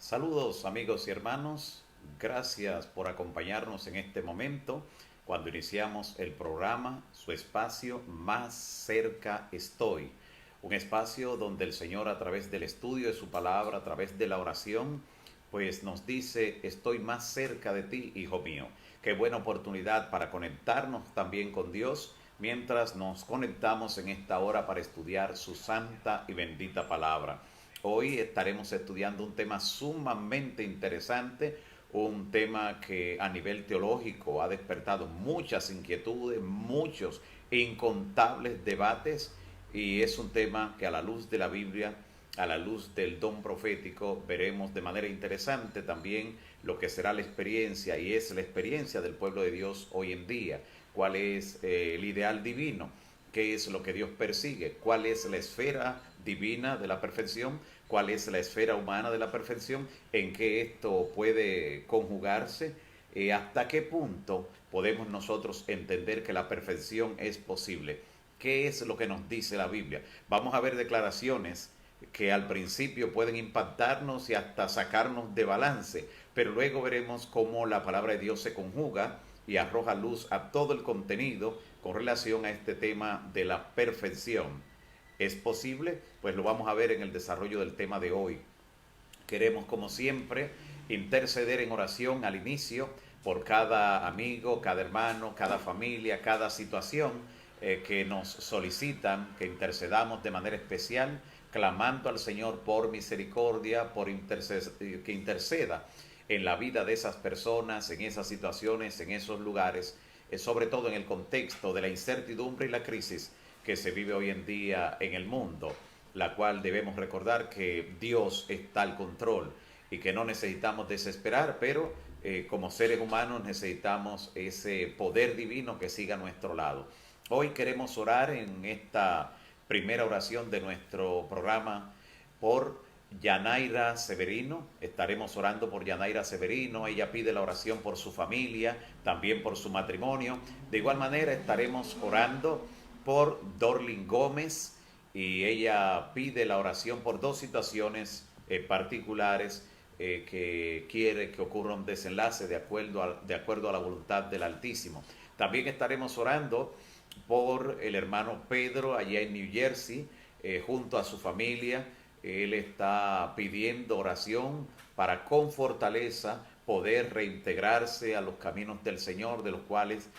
Saludos amigos y hermanos, gracias por acompañarnos en este momento cuando iniciamos el programa, su espacio Más cerca estoy, un espacio donde el Señor a través del estudio de su palabra, a través de la oración, pues nos dice, estoy más cerca de ti, hijo mío. Qué buena oportunidad para conectarnos también con Dios mientras nos conectamos en esta hora para estudiar su santa y bendita palabra. Hoy estaremos estudiando un tema sumamente interesante, un tema que a nivel teológico ha despertado muchas inquietudes, muchos e incontables debates, y es un tema que a la luz de la Biblia, a la luz del don profético, veremos de manera interesante también lo que será la experiencia, y es la experiencia del pueblo de Dios hoy en día. ¿Cuál es el ideal divino? ¿Qué es lo que Dios persigue? ¿Cuál es la esfera divina de la perfección? ¿Cuál es la esfera humana de la perfección? ¿En qué esto puede conjugarse? ¿Hasta qué punto podemos nosotros entender que la perfección es posible? ¿Qué es lo que nos dice la Biblia? Vamos a ver declaraciones que al principio pueden impactarnos y hasta sacarnos de balance, pero luego veremos cómo la palabra de Dios se conjuga y arroja luz a todo el contenido con relación a este tema de la perfección. ¿Es posible? Pues lo vamos a ver en el desarrollo del tema de hoy. Queremos, como siempre, interceder en oración al inicio por cada amigo, cada hermano, cada familia, cada situación que nos solicitan que intercedamos de manera especial, clamando al Señor por misericordia, que interceda en la vida de esas personas, en esas situaciones, en esos lugares, sobre todo en el contexto de la incertidumbre y la crisis que se vive hoy en día en el mundo, la cual debemos recordar que Dios está al control y que no necesitamos desesperar, pero como seres humanos necesitamos ese poder divino que siga a nuestro lado. Hoy queremos orar en esta primera oración de nuestro programa por Yanaira Severino. Estaremos orando por Yanaira Severino. Ella pide la oración por su familia, también por su matrimonio. De igual manera estaremos orando por Dorlin Gómez, y ella pide la oración por dos situaciones particulares que quiere que ocurra un desenlace de acuerdo a la voluntad del Altísimo. También estaremos orando por el hermano Pedro allá en New Jersey, junto a su familia. Él está pidiendo oración para con fortaleza poder reintegrarse a los caminos del Señor, de los cuales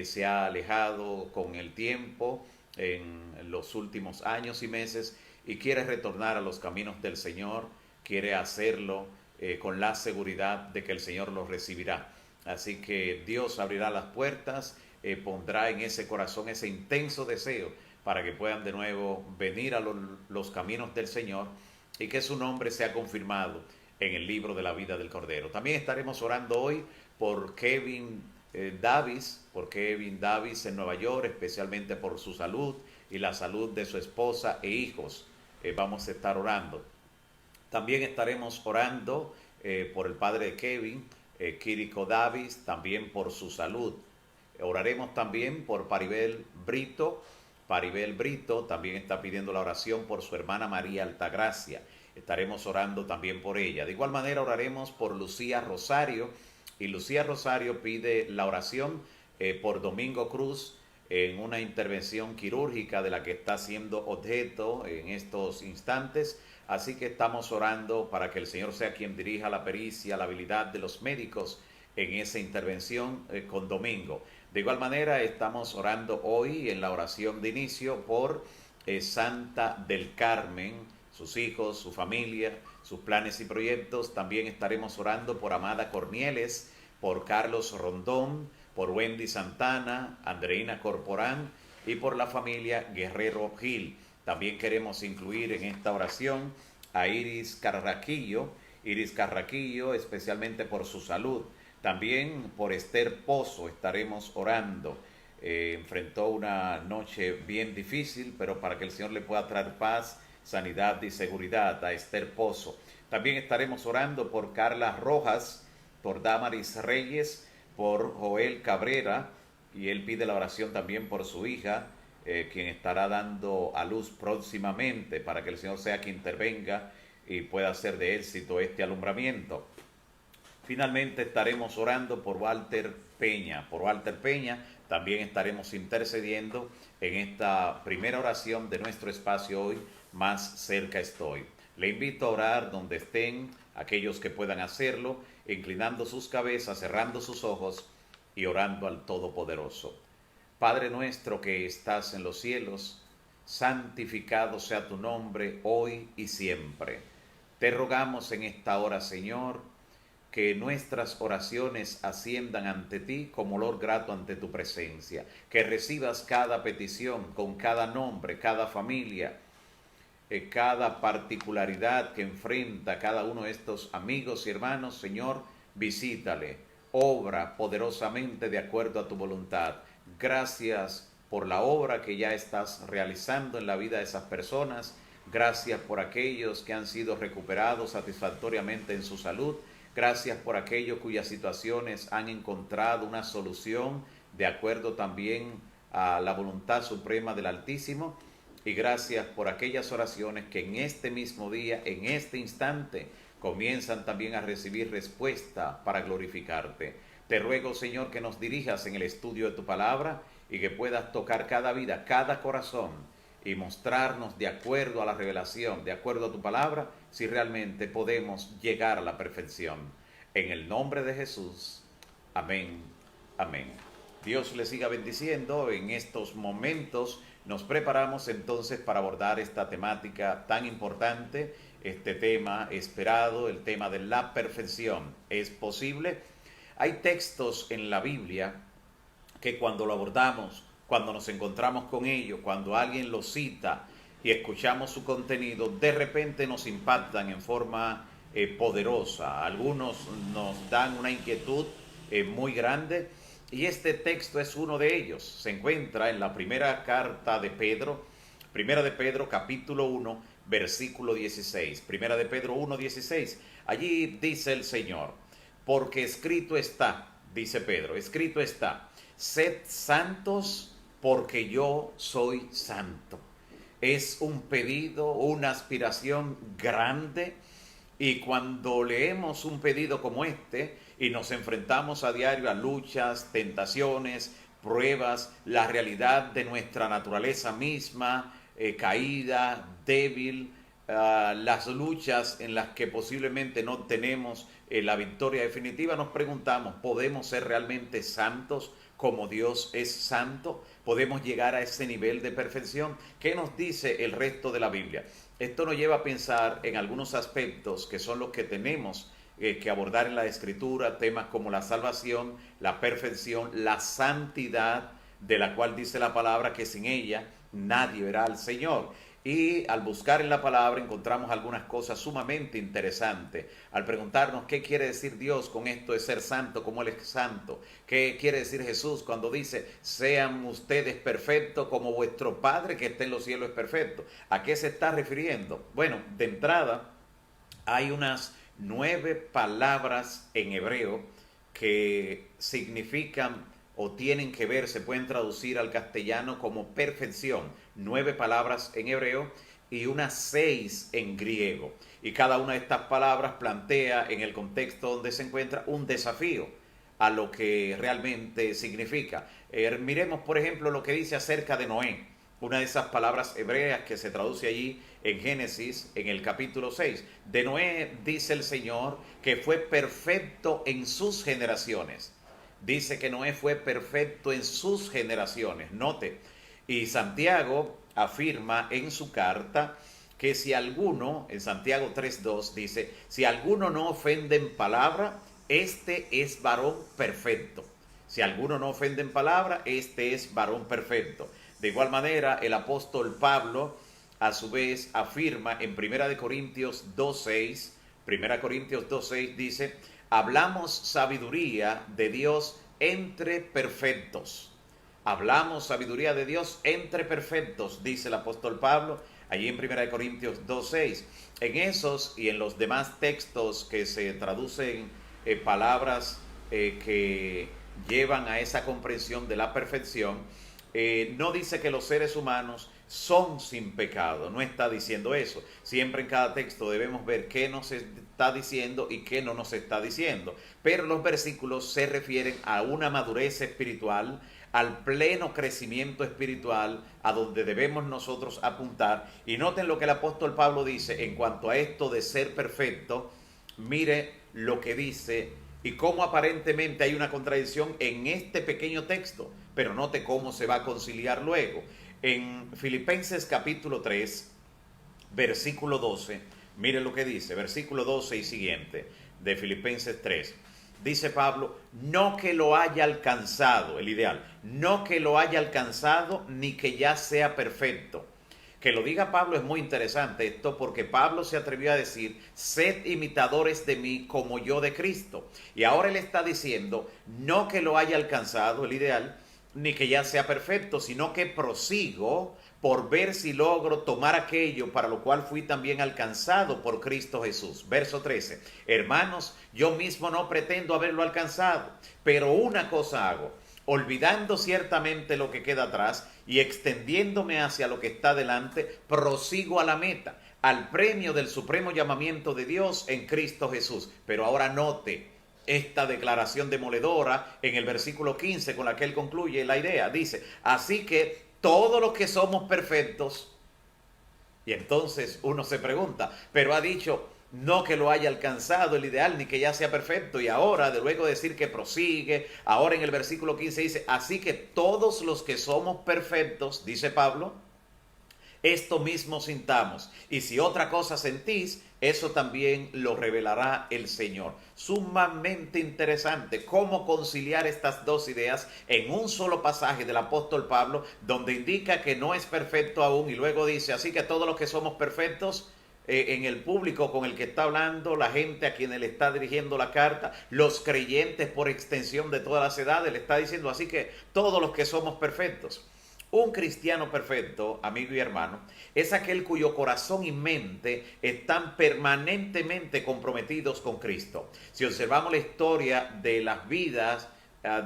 se ha alejado con el tiempo en los últimos años y meses, y quiere retornar a los caminos del Señor, quiere hacerlo con la seguridad de que el Señor los recibirá. Así que Dios abrirá las puertas, pondrá en ese corazón ese intenso deseo para que puedan de nuevo venir a los caminos del Señor y que su nombre sea confirmado en el libro de la vida del Cordero. También estaremos orando hoy por Kevin Davis en Nueva York, especialmente por su salud y la salud de su esposa e hijos. Vamos a estar orando. También estaremos orando por el padre de Kevin, Kiriko Davis, también por su salud. Oraremos también por Paribel Brito. Paribel Brito también está pidiendo la oración por su hermana María Altagracia. Estaremos orando también por ella. De igual manera oraremos por Lucía Rosario, y Lucía Rosario pide la oración por Domingo Cruz en una intervención quirúrgica de la que está siendo objeto en estos instantes. Así que estamos orando para que el Señor sea quien dirija la pericia, la habilidad de los médicos en esa intervención con Domingo. De igual manera estamos orando hoy en la oración de inicio por Santa del Carmen, sus hijos, su familia, sus planes y proyectos. También estaremos orando por Amada Cornieles, por Carlos Rondón, por Wendy Santana, Andreina Corporán y por la familia Guerrero Gil. También queremos incluir en esta oración a Iris Carraquillo, especialmente por su salud. También por Esther Pozo estaremos orando. Enfrentó una noche bien difícil, pero para que el Señor le pueda traer paz, sanidad y seguridad a Esther Pozo. También estaremos orando por Carla Rojas, por Damaris Reyes, por Joel Cabrera, y él pide la oración también por su hija, quien estará dando a luz próximamente, para que el Señor sea quien intervenga y pueda ser de éxito este alumbramiento. Finalmente estaremos orando por Walter Peña. Por Walter Peña también estaremos intercediendo en esta primera oración de nuestro espacio hoy, Más cerca estoy. Le invito a orar donde estén, aquellos que puedan hacerlo, inclinando sus cabezas, cerrando sus ojos y orando al Todopoderoso. Padre nuestro que estás en los cielos, santificado sea tu nombre hoy y siempre. Te rogamos en esta hora, Señor, que nuestras oraciones asciendan ante ti como olor grato ante tu presencia, que recibas cada petición con cada nombre, cada familia, cada particularidad que enfrenta cada uno de estos amigos y hermanos. Señor, visítale, obra poderosamente de acuerdo a tu voluntad. Gracias por la obra que ya estás realizando en la vida de esas personas. Gracias por aquellos que han sido recuperados satisfactoriamente en su salud. Gracias por aquellos cuyas situaciones han encontrado una solución de acuerdo también a la voluntad suprema del Altísimo. Y gracias por aquellas oraciones que en este mismo día, en este instante, comienzan también a recibir respuesta para glorificarte. Te ruego, Señor, que nos dirijas en el estudio de tu palabra y que puedas tocar cada vida, cada corazón y mostrarnos de acuerdo a la revelación, de acuerdo a tu palabra, si realmente podemos llegar a la perfección. En el nombre de Jesús. Amén. Amén. Dios les siga bendiciendo. En estos momentos nos preparamos entonces para abordar esta temática tan importante, este tema esperado, el tema de la perfección. ¿Es posible? Hay textos en la Biblia que cuando lo abordamos, cuando nos encontramos con ello, cuando alguien lo cita y escuchamos su contenido, de repente nos impactan en forma poderosa. Algunos nos dan una inquietud muy grande y este texto es uno de ellos. Se encuentra en la primera carta de Pedro, primera de Pedro capítulo 1, versículo 16. Primera de Pedro 1, 16. Allí dice el Señor: porque escrito está, dice Pedro, escrito está, sed santos porque yo soy santo. Es un pedido, una aspiración grande, y cuando leemos un pedido como este y nos enfrentamos a diario a luchas, tentaciones, pruebas, la realidad de nuestra naturaleza misma, caída, débil, las luchas en las que posiblemente no tenemos la victoria definitiva, nos preguntamos, ¿podemos ser realmente santos como Dios es santo? ¿Podemos llegar a ese nivel de perfección? ¿Qué nos dice el resto de la Biblia? Esto nos lleva a pensar en algunos aspectos que son los que tenemos que abordar en la Escritura, temas como la salvación, la perfección, la santidad, de la cual dice la palabra que sin ella nadie verá al Señor. Y al buscar en la palabra encontramos algunas cosas sumamente interesantes. Al preguntarnos qué quiere decir Dios con esto de ser santo como Él es santo. ¿Qué quiere decir Jesús cuando dice, sean ustedes perfectos como vuestro Padre que está en los cielos es perfecto? ¿A qué se está refiriendo? Bueno, de entrada hay unas 9 palabras en hebreo que significan o tienen que ver, se pueden traducir al castellano como perfección. 9 palabras en hebreo y unas 6 en griego. Y cada una de estas palabras plantea en el contexto donde se encuentra un desafío a lo que realmente significa. Miremos, por ejemplo, lo que dice acerca de Noé. Una de esas palabras hebreas que se traduce allí en Génesis, en el capítulo 6. De Noé dice el Señor que fue perfecto en sus generaciones. Dice que Noé fue perfecto en sus generaciones. Note, y Santiago afirma en su carta que si alguno, en Santiago 3:2 dice, si alguno no ofende en palabra, este es varón perfecto. Si alguno no ofende en palabra, este es varón perfecto. De igual manera, el apóstol Pablo, a su vez, afirma en 1 Corintios 2:6, 1 Corintios 2:6 dice, hablamos sabiduría de Dios entre perfectos. Hablamos sabiduría de Dios entre perfectos, dice el apóstol Pablo, allí en 1 Corintios 2:6. En esos y en los demás textos que se traducen palabras que llevan a esa comprensión de la perfección, no dice que los seres humanos son sin pecado. No está diciendo eso. Siempre en cada texto debemos ver qué nos está diciendo y qué no nos está diciendo. Pero los versículos se refieren a una madurez espiritual, al pleno crecimiento espiritual, a donde debemos nosotros apuntar. Y noten lo que el apóstol Pablo dice en cuanto a esto de ser perfecto. Mire lo que dice y cómo aparentemente hay una contradicción en este pequeño texto, pero note cómo se va a conciliar luego. En Filipenses capítulo 3, versículo 12, mire lo que dice, versículo 12 y siguiente de Filipenses 3. Dice Pablo, no que lo haya alcanzado, el ideal, no que lo haya alcanzado ni que ya sea perfecto. Que lo diga Pablo es muy interesante esto, porque Pablo se atrevió a decir, sed imitadores de mí como yo de Cristo. Y ahora él está diciendo, no que lo haya alcanzado, el ideal, ni que ya sea perfecto, sino que prosigo por ver si logro tomar aquello para lo cual fui también alcanzado por Cristo Jesús. Verso 13. Hermanos, yo mismo no pretendo haberlo alcanzado, pero una cosa hago, olvidando ciertamente lo que queda atrás y extendiéndome hacia lo que está delante, prosigo a la meta, al premio del supremo llamamiento de Dios en Cristo Jesús. Pero ahora note esta declaración demoledora en el versículo 15 con la que él concluye la idea. Dice, así que todos los que somos perfectos, y entonces uno se pregunta, pero ha dicho no que lo haya alcanzado el ideal ni que ya sea perfecto, y ahora de luego decir que prosigue, ahora en el versículo 15 dice, así que todos los que somos perfectos, dice Pablo, esto mismo sintamos, y si otra cosa sentís, eso también lo revelará el Señor. Sumamente interesante cómo conciliar estas dos ideas en un solo pasaje del apóstol Pablo, donde indica que no es perfecto aún y luego dice, así que todos los que somos perfectos, en el público con el que está hablando, la gente a quien le está dirigiendo la carta, los creyentes por extensión de todas las edades, le está diciendo, así que todos los que somos perfectos. Un cristiano perfecto, amigo y hermano, es aquel cuyo corazón y mente están permanentemente comprometidos con Cristo. Si observamos la historia de las vidas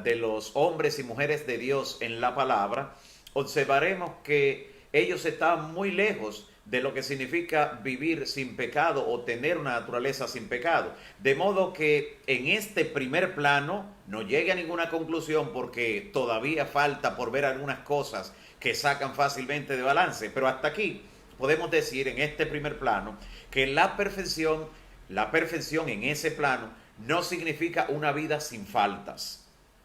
de los hombres y mujeres de Dios en la palabra, observaremos que ellos estaban muy lejos de lo que significa vivir sin pecado o tener una naturaleza sin pecado. De modo que en este primer plano no llegue a ninguna conclusión, porque todavía falta por ver algunas cosas que sacan fácilmente de balance. Pero hasta aquí podemos decir en este primer plano que la perfección en ese plano no significa una vida sin faltas.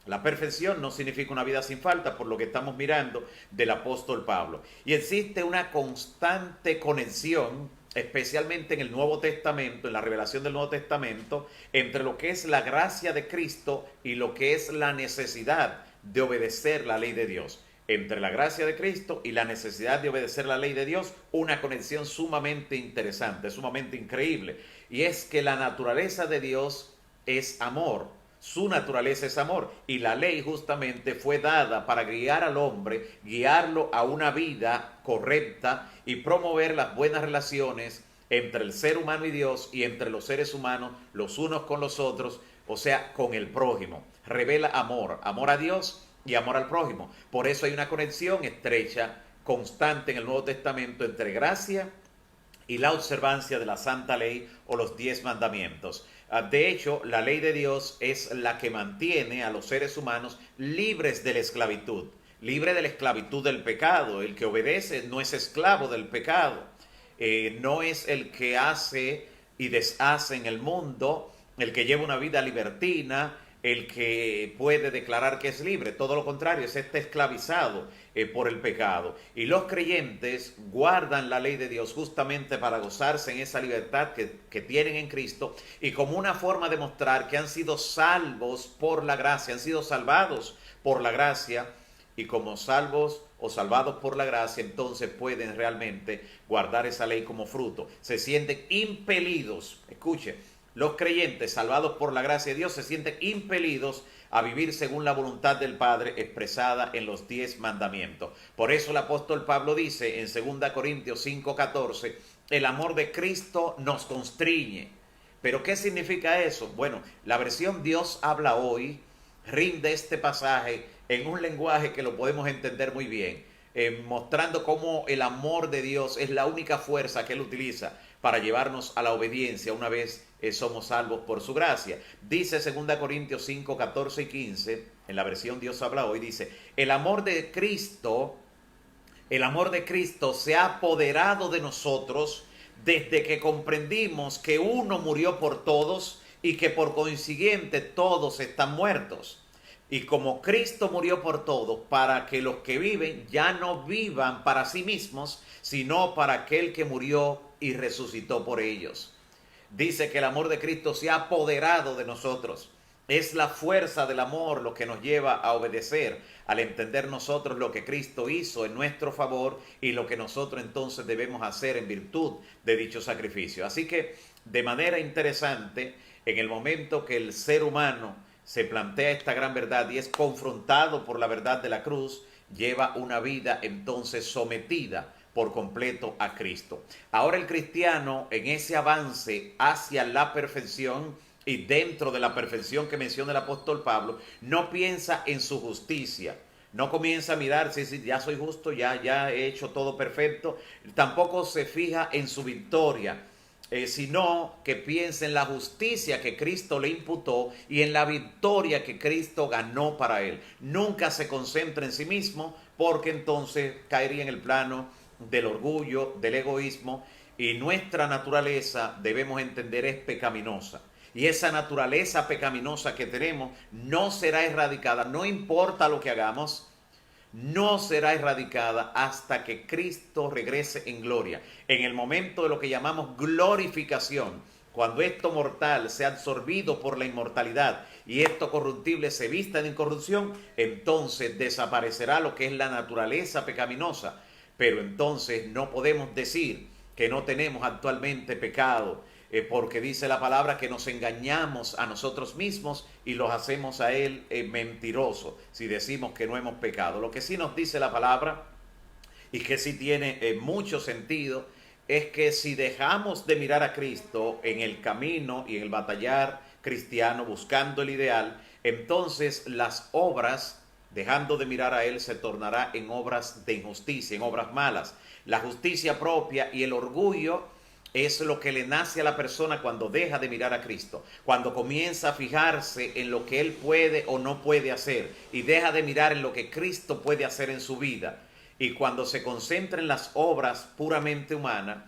La perfección no significa una vida sin falta, por lo que estamos mirando del apóstol Pablo. Y existe una constante conexión, especialmente en el Nuevo Testamento, en la revelación del Nuevo Testamento, entre lo que es la gracia de Cristo y lo que es la necesidad de obedecer la ley de Dios. Entre la gracia de Cristo y la necesidad de obedecer la ley de Dios, una conexión sumamente interesante, sumamente increíble. Y es que la naturaleza de Dios es amor. Su naturaleza es amor, y la ley justamente fue dada para guiar al hombre, guiarlo a una vida correcta y promover las buenas relaciones entre el ser humano y Dios, y entre los seres humanos, los unos con los otros, o sea, con el prójimo. Revela amor, amor a Dios y amor al prójimo. Por eso hay una conexión estrecha, constante en el Nuevo Testamento entre gracia y la observancia de la Santa Ley o los 10 mandamientos. De hecho, la ley de Dios es la que mantiene a los seres humanos libres de la esclavitud, libre de la esclavitud del pecado. El que obedece no es esclavo del pecado, no es el que hace y deshace en el mundo, el que lleva una vida libertina, el que puede declarar que es libre. Todo lo contrario, es este esclavizado por el pecado. Y los creyentes guardan la ley de Dios justamente para gozarse en esa libertad que tienen en Cristo, y como una forma de mostrar que han sido salvos por la gracia, han sido salvados por la gracia, y como salvos o salvados por la gracia, entonces pueden realmente guardar esa ley como fruto. Se sienten impelidos, escuche, los creyentes salvados por la gracia de Dios se sienten impelidos a vivir según la voluntad del Padre expresada en los 10 mandamientos. Por eso el apóstol Pablo dice en 2 Corintios 5:14, el amor de Cristo nos constriñe. ¿Pero qué significa eso? Bueno, la versión Dios habla hoy rinde este pasaje en un lenguaje que lo podemos entender muy bien. mostrando cómo el amor de Dios es la única fuerza que Él utiliza para llevarnos a la obediencia una vez somos salvos por su gracia. Dice 2 Corintios 5, 14 y 15, en la versión Dios habla hoy, dice, el amor de Cristo se ha apoderado de nosotros desde que comprendimos que uno murió por todos y que por consiguiente todos están muertos. Y como Cristo murió por todos, para que los que viven ya no vivan para sí mismos, sino para aquel que murió y resucitó por ellos. Dice que el amor de Cristo se ha apoderado de nosotros. Es la fuerza del amor lo que nos lleva a obedecer, al entender nosotros lo que Cristo hizo en nuestro favor y lo que nosotros entonces debemos hacer en virtud de dicho sacrificio. Así que, de manera interesante, en el momento que el ser humano se plantea esta gran verdad y es confrontado por la verdad de la cruz, lleva una vida entonces sometida por completo a Cristo. Ahora el cristiano, en ese avance hacia la perfección y dentro de la perfección que menciona el apóstol Pablo, no piensa en su justicia. No comienza a mirar si ya soy justo, ya he hecho todo perfecto. Tampoco se fija en su victoria, sino que piensa en la justicia que Cristo le imputó y en la victoria que Cristo ganó para él. Nunca se concentra en sí mismo, porque entonces caería en el plano del orgullo, del egoísmo, y nuestra naturaleza, debemos entender, es pecaminosa. Y esa naturaleza pecaminosa que tenemos no será erradicada, no importa lo que hagamos, no será erradicada hasta que Cristo regrese en gloria. En el momento de lo que llamamos glorificación, cuando esto mortal sea absorbido por la inmortalidad y esto corruptible se vista en incorrupción, entonces desaparecerá lo que es la naturaleza pecaminosa. Pero entonces no podemos decir que no tenemos actualmente pecado, porque dice la palabra que nos engañamos a nosotros mismos y los hacemos a Él mentirosos si decimos que no hemos pecado. Lo que sí nos dice la palabra, y que sí tiene mucho sentido, es que si dejamos de mirar a Cristo en el camino y en el batallar cristiano buscando el ideal, entonces las obras, dejando de mirar a Él, se tornará en obras de injusticia, en obras malas. La justicia propia y el orgullo es lo que le nace a la persona cuando deja de mirar a Cristo, cuando comienza a fijarse en lo que Él puede o no puede hacer y deja de mirar en lo que Cristo puede hacer en su vida. Y cuando se concentra en las obras puramente humanas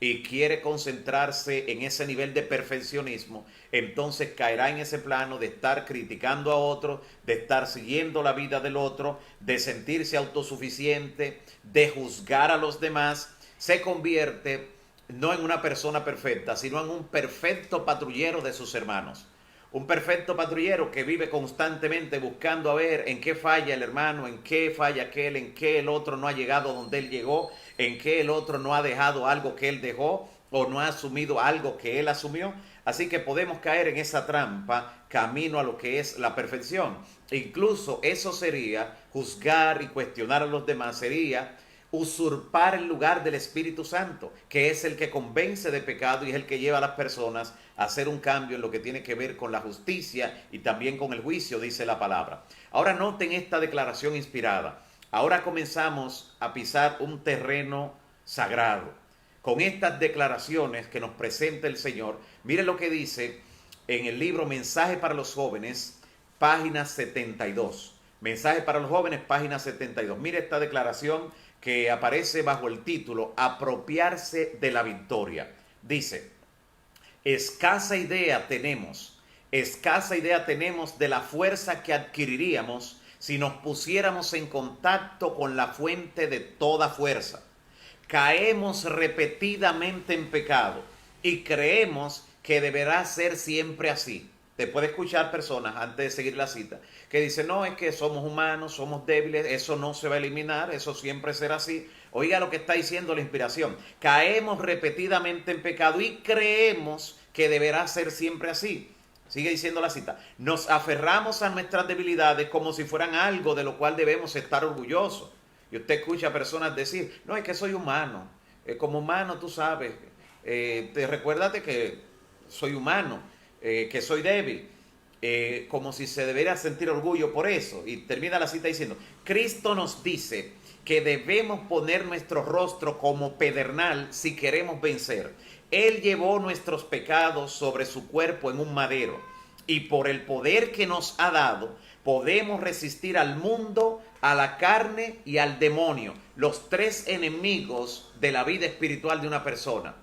y quiere concentrarse en ese nivel de perfeccionismo, entonces caerá en ese plano de estar criticando a otro, de estar siguiendo la vida del otro, de sentirse autosuficiente, de juzgar a los demás. Se convierte no en una persona perfecta, sino en un perfecto patrullero de sus hermanos. Un perfecto patrullero que vive constantemente buscando a ver en qué falla el hermano, en qué falla aquel, en qué el otro no ha llegado donde él llegó, en qué el otro no ha dejado algo que él dejó o no ha asumido algo que él asumió. Así que podemos caer en esa trampa camino a lo que es la perfección. Incluso eso sería juzgar y cuestionar a los demás, sería usurpar el lugar del Espíritu Santo, que es el que convence de pecado y es el que lleva a las personas a hacer un cambio en lo que tiene que ver con la justicia y también con el juicio, dice la palabra. Ahora noten esta declaración inspirada. Ahora comenzamos a pisar un terreno sagrado. Con estas declaraciones que nos presenta el Señor, miren lo que dice en el libro Mensaje para los Jóvenes, página 72. Mensaje para los Jóvenes, página 72. Mire esta declaración que aparece bajo el título Apropiarse de la victoria. Dice: escasa idea tenemos de la fuerza que adquiriríamos si nos pusiéramos en contacto con la fuente de toda fuerza. Caemos repetidamente en pecado y creemos que deberá ser siempre así. Te puede escuchar personas, antes de seguir la cita, que dicen, no, es que somos humanos, somos débiles, eso no se va a eliminar, eso siempre será así. Oiga lo que está diciendo la inspiración. Caemos repetidamente en pecado y creemos que deberá ser siempre así. Sigue diciendo la cita. Nos aferramos a nuestras debilidades como si fueran algo de lo cual debemos estar orgullosos. Y usted escucha a personas decir, no, es que soy humano. Como humano, tú sabes, recuérdate que soy humano. Que soy débil. como si se debería sentir orgullo por eso. Y termina la cita diciendo, Cristo nos dice que debemos poner nuestro rostro como pedernal si queremos vencer. Él llevó nuestros pecados sobre su cuerpo en un madero, y por el poder que nos ha dado, podemos resistir al mundo, a la carne y al demonio, los tres enemigos de la vida espiritual de una persona.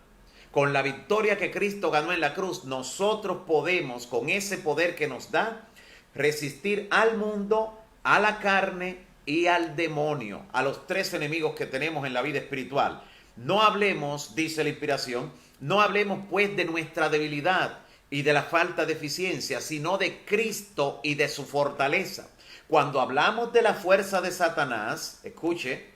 Con la victoria que Cristo ganó en la cruz, nosotros podemos, con ese poder que nos da, resistir al mundo, a la carne y al demonio, a los tres enemigos que tenemos en la vida espiritual. No hablemos, dice la inspiración, no hablemos pues de nuestra debilidad y de la falta de eficiencia, sino de Cristo y de su fortaleza. Cuando hablamos de la fuerza de Satanás, escuche,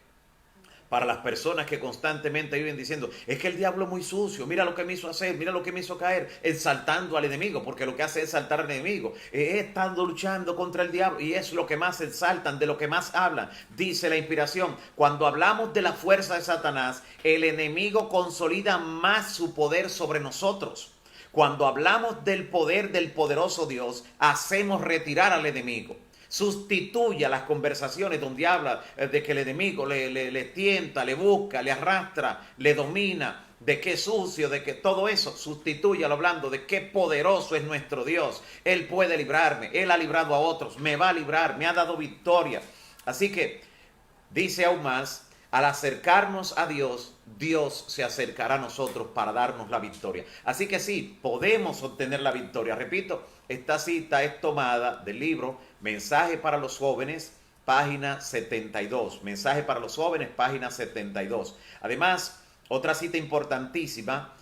para las personas que constantemente viven diciendo, es que el diablo es muy sucio, mira lo que me hizo hacer, mira lo que me hizo caer, exaltando al enemigo, porque lo que hace es exaltar al enemigo. He estado luchando contra el diablo y es lo que más exaltan, de lo que más hablan. Dice la inspiración, cuando hablamos de la fuerza de Satanás, el enemigo consolida más su poder sobre nosotros. Cuando hablamos del poder del poderoso Dios, hacemos retirar al enemigo. Sustituya las conversaciones donde habla de que el enemigo le tienta, le busca, le arrastra, le domina, de qué sucio, de que todo eso, sustitúyalo hablando de qué poderoso es nuestro Dios. Él puede librarme, Él ha librado a otros, me va a librar, me ha dado victoria. Así que dice aún más, al acercarnos a Dios, Dios se acercará a nosotros para darnos la victoria. Así que sí, podemos obtener la victoria. Repito, esta cita es tomada del libro Mensaje para los Jóvenes, página 72. Mensaje para los Jóvenes, página 72. Además, otra cita importantísima,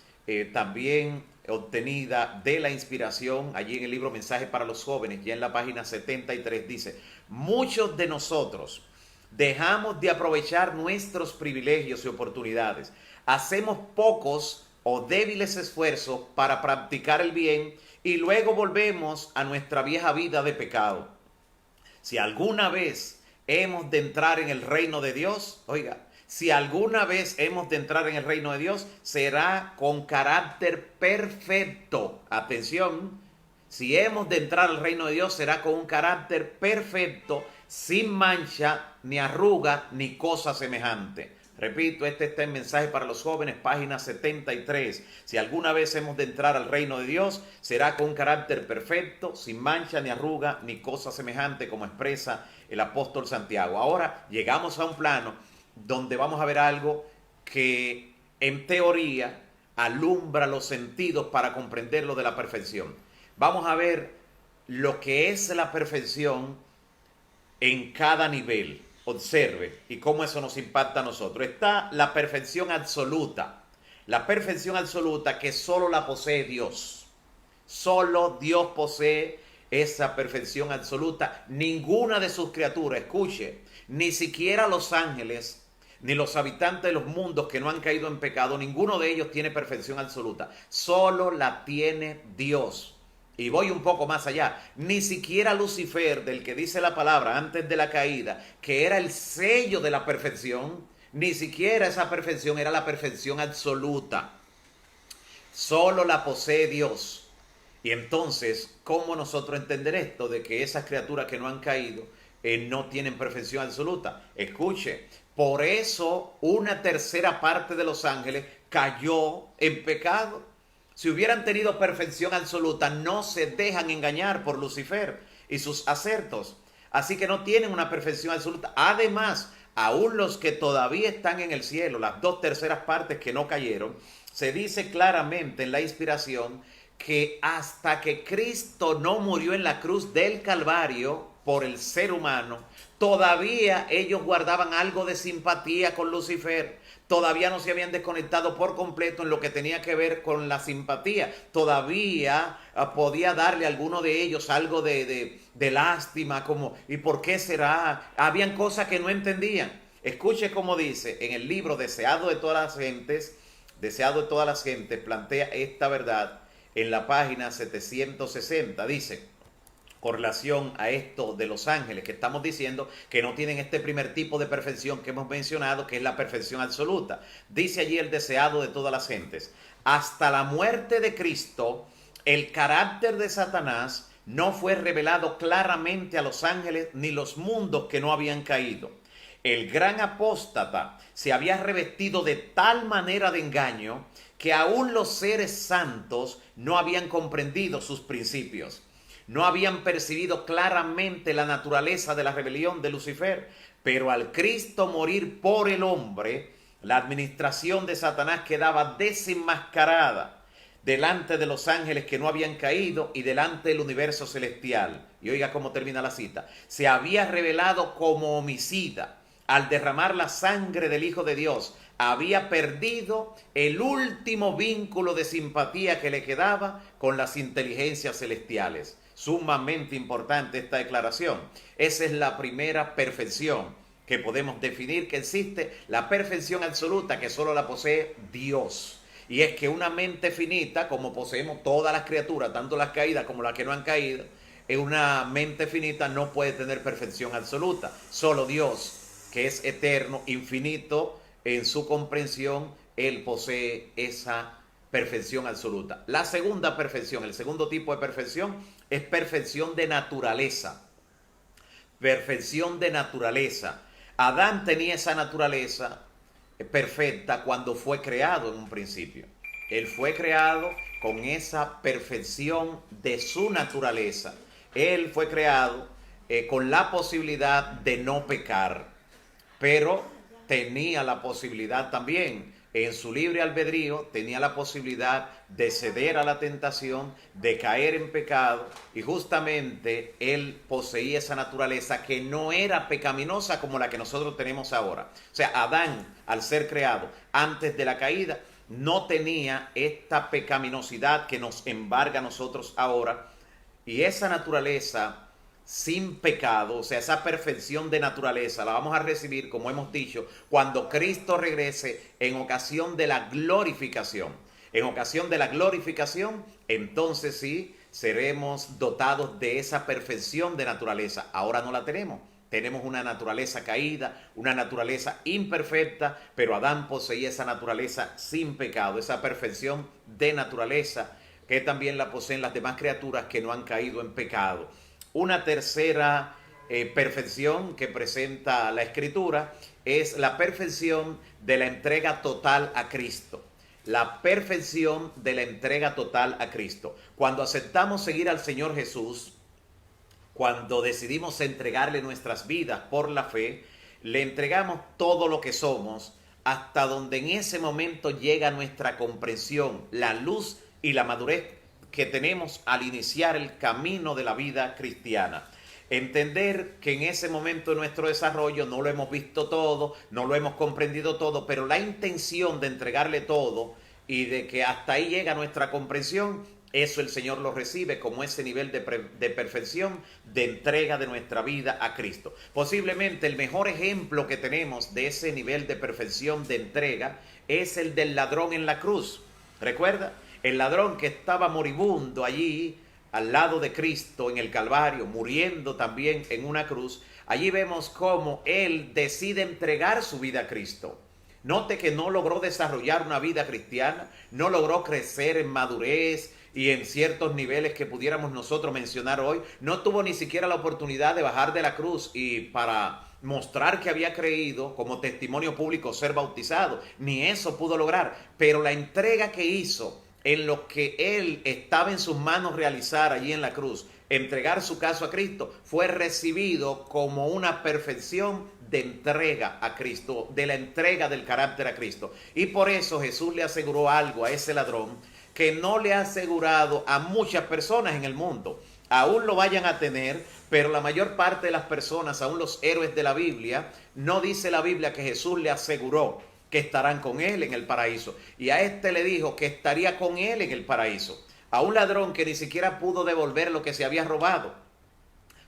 también obtenida de la inspiración, allí en el libro Mensaje para los Jóvenes, ya en la página 73, dice, muchos de nosotros dejamos de aprovechar nuestros privilegios y oportunidades. Hacemos pocos o débiles esfuerzos para practicar el bien y luego volvemos a nuestra vieja vida de pecado. Si alguna vez hemos de entrar en el reino de Dios, oiga, si alguna vez hemos de entrar en el reino de Dios, será con carácter perfecto. Atención, si hemos de entrar al reino de Dios, será con un carácter perfecto, sin mancha, ni arruga, ni cosa semejante. Repito, este está en Mensaje para los Jóvenes, página 73. Si alguna vez hemos de entrar al reino de Dios, será con un carácter perfecto, sin mancha, ni arruga, ni cosa semejante, como expresa el apóstol Santiago. Ahora llegamos a un plano donde vamos a ver algo que en teoría alumbra los sentidos para comprenderlo de la perfección. Vamos a ver lo que es la perfección en cada nivel. Observe y cómo eso nos impacta a nosotros. Está la perfección absoluta. La perfección absoluta que solo la posee Dios. Solo Dios posee esa perfección absoluta. Ninguna de sus criaturas, escuche, ni siquiera los ángeles, ni los habitantes de los mundos que no han caído en pecado, ninguno de ellos tiene perfección absoluta. Solo la tiene Dios. Y voy un poco más allá. Ni siquiera Lucifer, del que dice la palabra antes de la caída, que era el sello de la perfección, ni siquiera esa perfección era la perfección absoluta. Solo la posee Dios. Y entonces, ¿cómo nosotros entender esto de que esas criaturas que no han caído no tienen perfección absoluta? Escuche, por eso una tercera parte de los ángeles cayó en pecado. Si hubieran tenido perfección absoluta, no se dejan engañar por Lucifer y sus acertos. Así que no tienen una perfección absoluta. Además, aún los que todavía están en el cielo, las dos terceras partes que no cayeron, se dice claramente en la inspiración que hasta que Cristo no murió en la cruz del Calvario por el ser humano, todavía ellos guardaban algo de simpatía con Lucifer. Todavía no se habían desconectado por completo en lo que tenía que ver con la simpatía. Todavía podía darle a alguno de ellos algo de lástima, como ¿y por qué será? Habían cosas que no entendían. Escuche cómo dice en el libro Deseado de todas las gentes, Deseado de todas las gentes, plantea esta verdad en la página 760. Dice, con relación a esto de los ángeles, que estamos diciendo que no tienen este primer tipo de perfección que hemos mencionado, que es la perfección absoluta. Dice allí el Deseado de todas las gentes, hasta la muerte de Cristo, el carácter de Satanás no fue revelado claramente a los ángeles ni los mundos que no habían caído. El gran apóstata se había revestido de tal manera de engaño que aún los seres santos no habían comprendido sus principios. No habían percibido claramente la naturaleza de la rebelión de Lucifer, pero al Cristo morir por el hombre, la administración de Satanás quedaba desenmascarada delante de los ángeles que no habían caído y delante del universo celestial. Y oiga cómo termina la cita. Se había revelado como homicida. Al derramar la sangre del Hijo de Dios, había perdido el último vínculo de simpatía que le quedaba con las inteligencias celestiales. Sumamente importante esta declaración. Esa es la primera perfección que podemos definir que existe, la perfección absoluta que solo la posee Dios. Y es que una mente finita, como poseemos todas las criaturas, tanto las caídas como las que no han caído, una mente finita no puede tener perfección absoluta. Solo Dios, que es eterno, infinito en su comprensión, Él posee esa perfección absoluta. La segunda perfección, el segundo tipo de perfección, es perfección de naturaleza. Perfección de naturaleza. Adán tenía esa naturaleza perfecta cuando fue creado en un principio. Él fue creado con esa perfección de su naturaleza. Él fue creado con la posibilidad de no pecar, pero tenía la posibilidad también, en su libre albedrío, tenía la posibilidad de ceder a la tentación, de caer en pecado, y justamente él poseía esa naturaleza que no era pecaminosa como la que nosotros tenemos ahora. O sea, Adán, al ser creado antes de la caída, no tenía esta pecaminosidad que nos embarga a nosotros ahora, y esa naturaleza sin pecado, o sea, esa perfección de naturaleza, la vamos a recibir, como hemos dicho, cuando Cristo regrese en ocasión de la glorificación. En ocasión de la glorificación, entonces sí, seremos dotados de esa perfección de naturaleza. Ahora no la tenemos. Tenemos una naturaleza caída, una naturaleza imperfecta, pero Adán poseía esa naturaleza sin pecado, esa perfección de naturaleza, que también la poseen las demás criaturas que no han caído en pecado. Una tercera perfección que presenta la Escritura es la perfección de la entrega total a Cristo. La perfección de la entrega total a Cristo. Cuando aceptamos seguir al Señor Jesús, cuando decidimos entregarle nuestras vidas por la fe, le entregamos todo lo que somos, hasta donde en ese momento llega nuestra comprensión, la luz y la madurez que tenemos al iniciar el camino de la vida cristiana. Entender que en ese momento de nuestro desarrollo no lo hemos visto todo, no lo hemos comprendido todo, pero la intención de entregarle todo y de que hasta ahí llega nuestra comprensión, eso el Señor lo recibe como ese nivel de perfección, de entrega de nuestra vida a Cristo. Posiblemente el mejor ejemplo que tenemos de ese nivel de perfección, de entrega, es el del ladrón en la cruz. ¿Recuerda? El ladrón que estaba moribundo allí al lado de Cristo en el Calvario, muriendo también en una cruz. Allí vemos cómo él decide entregar su vida a Cristo. Note que no logró desarrollar una vida cristiana, no logró crecer en madurez y en ciertos niveles que pudiéramos nosotros mencionar hoy. No tuvo ni siquiera la oportunidad de bajar de la cruz y para mostrar que había creído como testimonio público ser bautizado. Ni eso pudo lograr, pero la entrega que hizo en lo que él estaba en sus manos realizar allí en la cruz, entregar su caso a Cristo, fue recibido como una perfección de entrega a Cristo, de la entrega del carácter a Cristo. Y por eso Jesús le aseguró algo a ese ladrón que no le ha asegurado a muchas personas en el mundo. Aún lo vayan a tener, pero la mayor parte de las personas, aún los héroes de la Biblia, no dice la Biblia que Jesús le aseguró que estarán con él en el paraíso. Y a este le dijo que estaría con él en el paraíso. A un ladrón que ni siquiera pudo devolver lo que se había robado,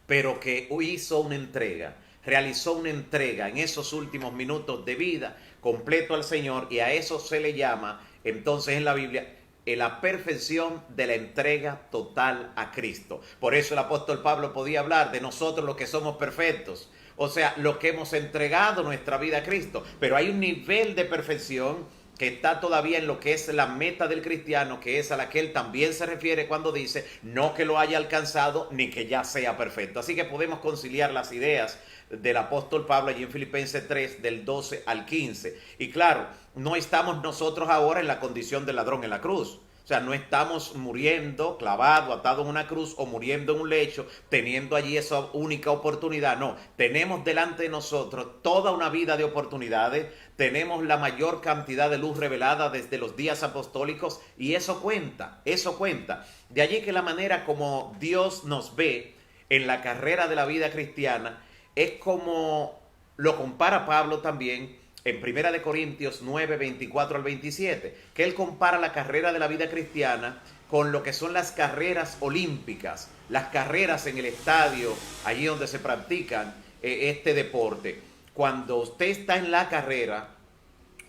pero que hizo una entrega, realizó una entrega en esos últimos minutos de vida completo al Señor, y a eso se le llama entonces en la Biblia la perfección de la entrega total a Cristo. Por eso el apóstol Pablo podía hablar de nosotros los que somos perfectos, o sea, lo que hemos entregado nuestra vida a Cristo. Pero hay un nivel de perfección que está todavía en lo que es la meta del cristiano, que es a la que él también se refiere cuando dice no que lo haya alcanzado ni que ya sea perfecto. Así que podemos conciliar las ideas del apóstol Pablo allí en Filipenses 3 del 12 al 15. Y claro, no estamos nosotros ahora en la condición del ladrón en la cruz. O sea, no estamos muriendo clavado, atado en una cruz o muriendo en un lecho, teniendo allí esa única oportunidad. No, tenemos delante de nosotros toda una vida de oportunidades, tenemos la mayor cantidad de luz revelada desde los días apostólicos y eso cuenta, eso cuenta. De allí que la manera como Dios nos ve en la carrera de la vida cristiana es como lo compara Pablo también en Primera de Corintios 9, 24 al 27, que él compara la carrera de la vida cristiana con lo que son las carreras olímpicas, las carreras en el estadio, allí donde se practican este deporte. Cuando usted está en la carrera,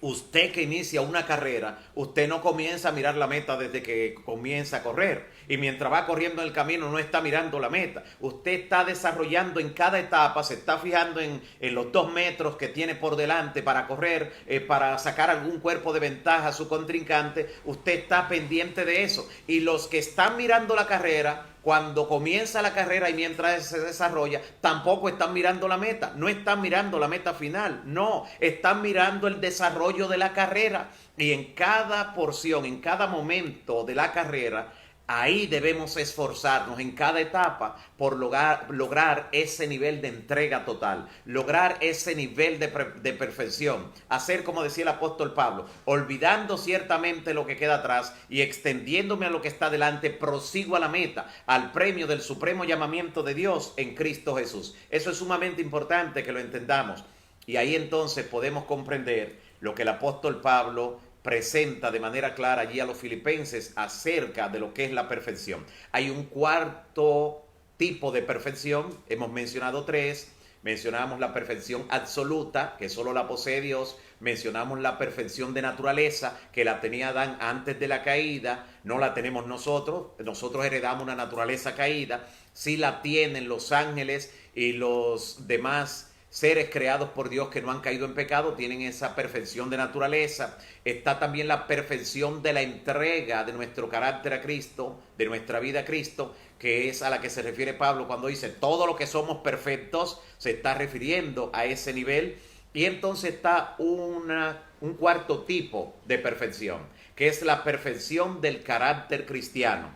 usted que inicia una carrera, usted no comienza a mirar la meta desde que comienza a correr. Y mientras va corriendo en el camino no está mirando la meta. Usted está desarrollando en cada etapa, se está fijando en los 2 metros que tiene por delante para correr, para sacar algún cuerpo de ventaja a su contrincante. Usted está pendiente de eso. Y los que están mirando la carrera, cuando comienza la carrera y mientras se desarrolla, tampoco están mirando la meta, no están mirando la meta final, no, están mirando el desarrollo de la carrera. Y en cada porción, en cada momento de la carrera, ahí debemos esforzarnos en cada etapa por lograr ese nivel de entrega total, lograr ese nivel de perfección, hacer como decía el apóstol Pablo, olvidando ciertamente lo que queda atrás y extendiéndome a lo que está delante, prosigo a la meta, al premio del supremo llamamiento de Dios en Cristo Jesús. Eso es sumamente importante que lo entendamos y ahí entonces podemos comprender lo que el apóstol Pablo presenta de manera clara allí a los filipenses acerca de lo que es la perfección. Hay un cuarto tipo de perfección, hemos mencionado 3, mencionamos la perfección absoluta, que solo la posee Dios, mencionamos la perfección de naturaleza, que la tenía Adán antes de la caída, no la tenemos nosotros heredamos una naturaleza caída, sí la tienen los ángeles y los demás seres creados por Dios que no han caído en pecado, tienen esa perfección de naturaleza. Está también la perfección de la entrega de nuestro carácter a Cristo, de nuestra vida a Cristo, que es a la que se refiere Pablo cuando dice todo lo que somos perfectos, se está refiriendo a ese nivel. Y entonces está un cuarto tipo de perfección, que es la perfección del carácter cristiano.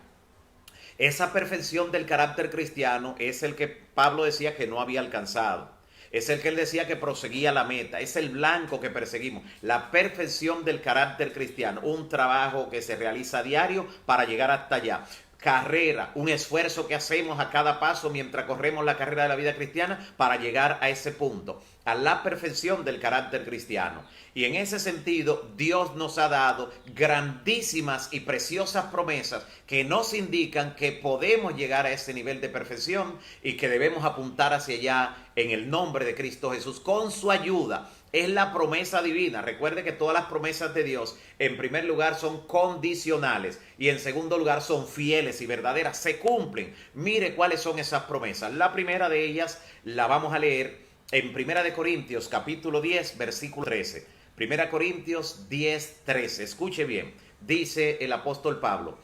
Esa perfección del carácter cristiano es el que Pablo decía que no había alcanzado. Es el que él decía que proseguía la meta, es el blanco que perseguimos, la perfección del carácter cristiano, un trabajo que se realiza a diario para llegar hasta allá. Carrera, un esfuerzo que hacemos a cada paso mientras corremos la carrera de la vida cristiana para llegar a ese punto, a la perfección del carácter cristiano. Y en ese sentido, Dios nos ha dado grandísimas y preciosas promesas que nos indican que podemos llegar a ese nivel de perfección y que debemos apuntar hacia allá en el nombre de Cristo Jesús con su ayuda. Es la promesa divina. Recuerde que todas las promesas de Dios, en primer lugar, son condicionales y en segundo lugar son fieles y verdaderas. Se cumplen. Mire cuáles son esas promesas. La primera de ellas la vamos a leer en Primera de Corintios, capítulo 10, versículo 13. Primera Corintios 10, 13. Escuche bien. Dice el apóstol Pablo: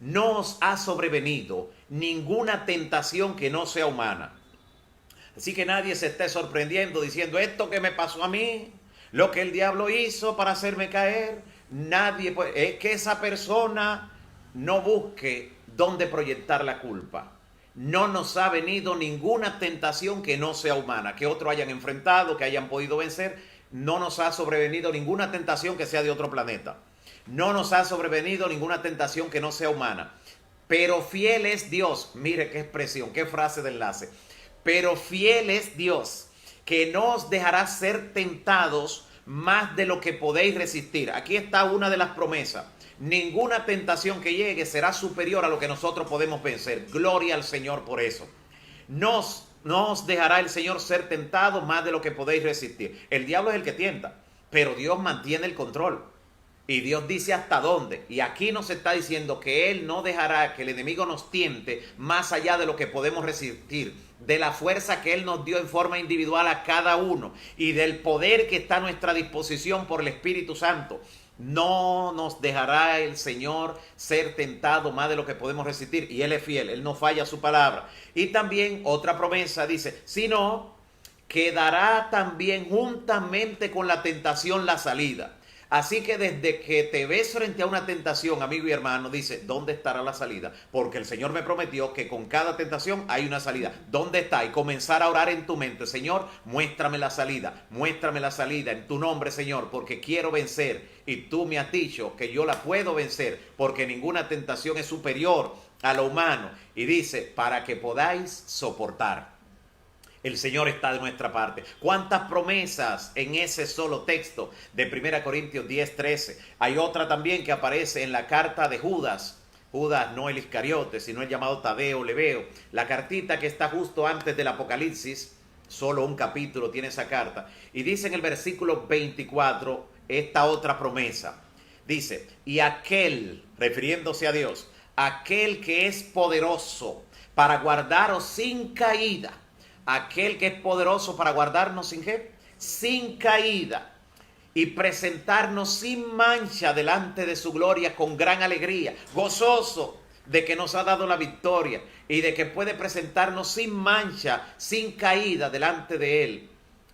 no os ha sobrevenido ninguna tentación que no sea humana. Así que nadie se esté sorprendiendo diciendo esto que me pasó a mí, lo que el diablo hizo para hacerme caer. Nadie puede, es que esa persona no busque dónde proyectar la culpa. No nos ha venido ninguna tentación que no sea humana, que otros hayan enfrentado, que hayan podido vencer. No nos ha sobrevenido ninguna tentación que sea de otro planeta. No nos ha sobrevenido ninguna tentación que no sea humana. Pero fiel es Dios. Mire qué expresión, qué frase de enlace. Pero fiel es Dios, que no os dejará ser tentados más de lo que podéis resistir. Aquí está una de las promesas. Ninguna tentación que llegue será superior a lo que nosotros podemos vencer. Gloria al Señor por eso. No os dejará el Señor ser tentado más de lo que podéis resistir. El diablo es el que tienta, pero Dios mantiene el control. Y Dios dice hasta dónde. Y aquí nos está diciendo que Él no dejará que el enemigo nos tiente más allá de lo que podemos resistir, de la fuerza que Él nos dio en forma individual a cada uno y del poder que está a nuestra disposición por el Espíritu Santo. No nos dejará el Señor ser tentado más de lo que podemos resistir. Y Él es fiel, Él no falla a su palabra. Y también otra promesa dice, sino que dará también juntamente con la tentación la salida. Así que desde que te ves frente a una tentación, amigo y hermano, dice, ¿dónde estará la salida? Porque el Señor me prometió que con cada tentación hay una salida. ¿Dónde está? Y comenzar a orar en tu mente, Señor, muéstrame la salida en tu nombre, Señor, porque quiero vencer. Y tú me has dicho que yo la puedo vencer, porque ninguna tentación es superior a lo humano. Y dice, para que podáis soportar. El Señor está de nuestra parte. ¿Cuántas promesas en ese solo texto de 1 Corintios 10:13? Hay otra también que aparece en la carta de Judas. Judas, no el Iscariote, sino el llamado Tadeo, Lebeo. La cartita que está justo antes del Apocalipsis. Solo un capítulo tiene esa carta. Y dice en el versículo 24 esta otra promesa. Dice, y aquel, refiriéndose a Dios, aquel que es poderoso para guardaros sin caída. Aquel que es poderoso para guardarnos sin qué, sin caída y presentarnos sin mancha delante de su gloria con gran alegría, gozoso de que nos ha dado la victoria y de que puede presentarnos sin mancha, sin caída delante de Él.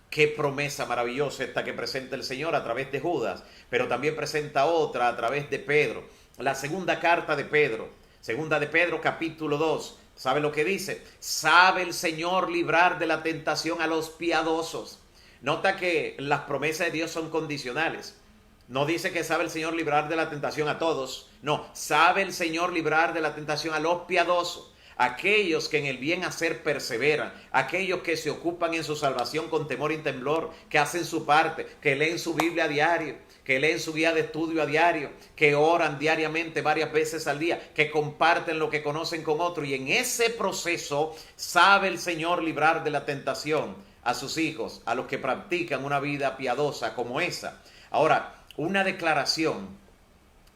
Qué promesa maravillosa esta que presenta el Señor a través de Judas, pero también presenta otra a través de Pedro. La segunda carta de Pedro, segunda de Pedro capítulo 2. ¿Sabe lo que dice? Sabe el Señor librar de la tentación a los piadosos. Nota que las promesas de Dios son condicionales. No dice que sabe el Señor librar de la tentación a todos. No, sabe el Señor librar de la tentación a los piadosos. Aquellos que en el bien hacer perseveran, aquellos que se ocupan en su salvación con temor y temblor, que hacen su parte, que leen su Biblia a diario, que leen su guía de estudio a diario, que oran diariamente varias veces al día, que comparten lo que conocen con otros. Y en ese proceso sabe el Señor librar de la tentación a sus hijos, a los que practican una vida piadosa como esa. Ahora, una declaración,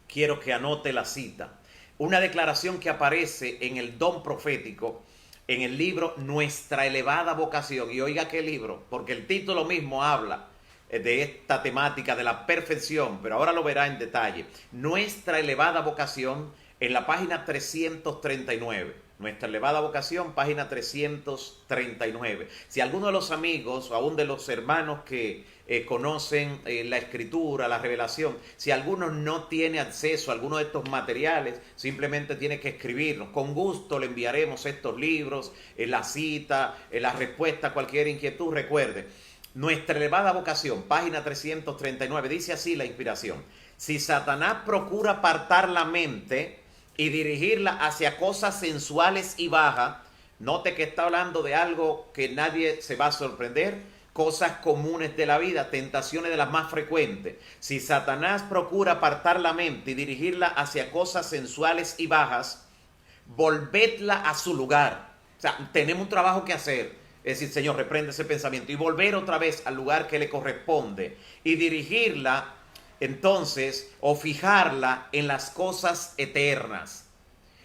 quiero que anote la cita, una declaración que aparece en el don profético, en el libro Nuestra Elevada Vocación. Y oiga qué libro, porque el título mismo habla de esta temática de la perfección, pero ahora lo verá en detalle. Nuestra Elevada Vocación, en la página 339. Nuestra Elevada Vocación, página 339. Si alguno de los amigos o aún de los hermanos que conocen la escritura, la revelación, si alguno no tiene acceso a alguno de estos materiales, simplemente tiene que escribirnos. Con gusto le enviaremos estos libros, la cita, la respuesta a cualquier inquietud. Recuerde, Nuestra Elevada Vocación, página 339, dice así la inspiración. Si Satanás procura apartar la mente y dirigirla hacia cosas sensuales y bajas, note que está hablando de algo que nadie se va a sorprender, cosas comunes de la vida, tentaciones de las más frecuentes. Si Satanás procura apartar la mente y dirigirla hacia cosas sensuales y bajas, volvedla a su lugar. O sea, tenemos un trabajo que hacer. Es decir, Señor, reprende ese pensamiento y volver otra vez al lugar que le corresponde y dirigirla entonces o fijarla en las cosas eternas.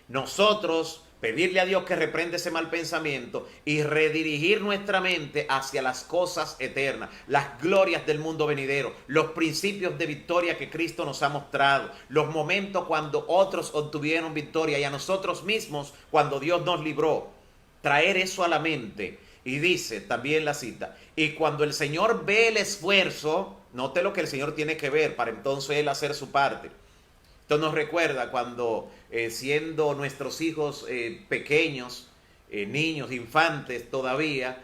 Nosotros pedirle a Dios que reprenda ese mal pensamiento y redirigir nuestra mente hacia las cosas eternas, las glorias del mundo venidero, los principios de victoria que Cristo nos ha mostrado, los momentos cuando otros obtuvieron victoria y a nosotros mismos cuando Dios nos libró. Traer eso a la mente. Y dice también la cita, y cuando el Señor ve el esfuerzo, note lo que el Señor tiene que ver para entonces Él hacer su parte. Esto nos recuerda cuando siendo nuestros hijos pequeños, niños, infantes todavía,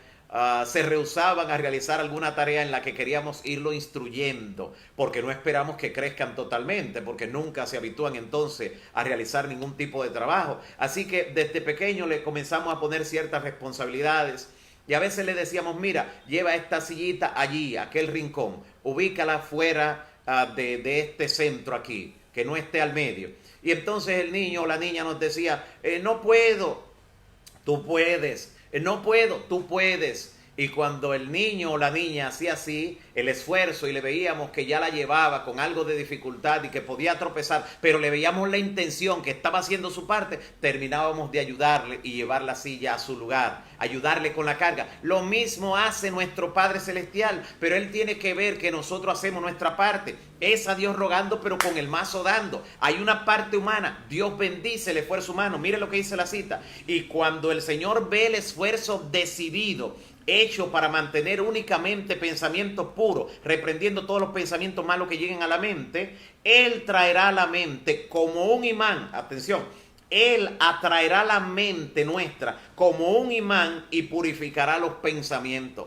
se rehusaban a realizar alguna tarea en la que queríamos irlo instruyendo, porque no esperamos que crezcan totalmente, porque nunca se habitúan entonces a realizar ningún tipo de trabajo. Así que desde pequeño le comenzamos a poner ciertas responsabilidades. Y a veces le decíamos, mira, lleva esta sillita allí, aquel rincón, ubícala fuera de este centro aquí, que no esté al medio. Y entonces el niño o la niña nos decía, no puedo, tú puedes, no puedo, tú puedes. Y cuando el niño o la niña hacía así, el esfuerzo, y le veíamos que ya la llevaba con algo de dificultad y que podía tropezar, pero le veíamos la intención que estaba haciendo su parte, terminábamos de ayudarle y llevar la silla a su lugar, ayudarle con la carga. Lo mismo hace nuestro Padre Celestial, pero Él tiene que ver que nosotros hacemos nuestra parte. Es a Dios rogando, pero con el mazo dando. Hay una parte humana. Dios bendice el esfuerzo humano. Mire lo que dice la cita. Y cuando el Señor ve el esfuerzo decidido, hecho para mantener únicamente pensamientos puros, reprendiendo todos los pensamientos malos que lleguen a la mente, Él traerá a la mente como un imán. Atención. Él atraerá la mente nuestra como un imán y purificará los pensamientos.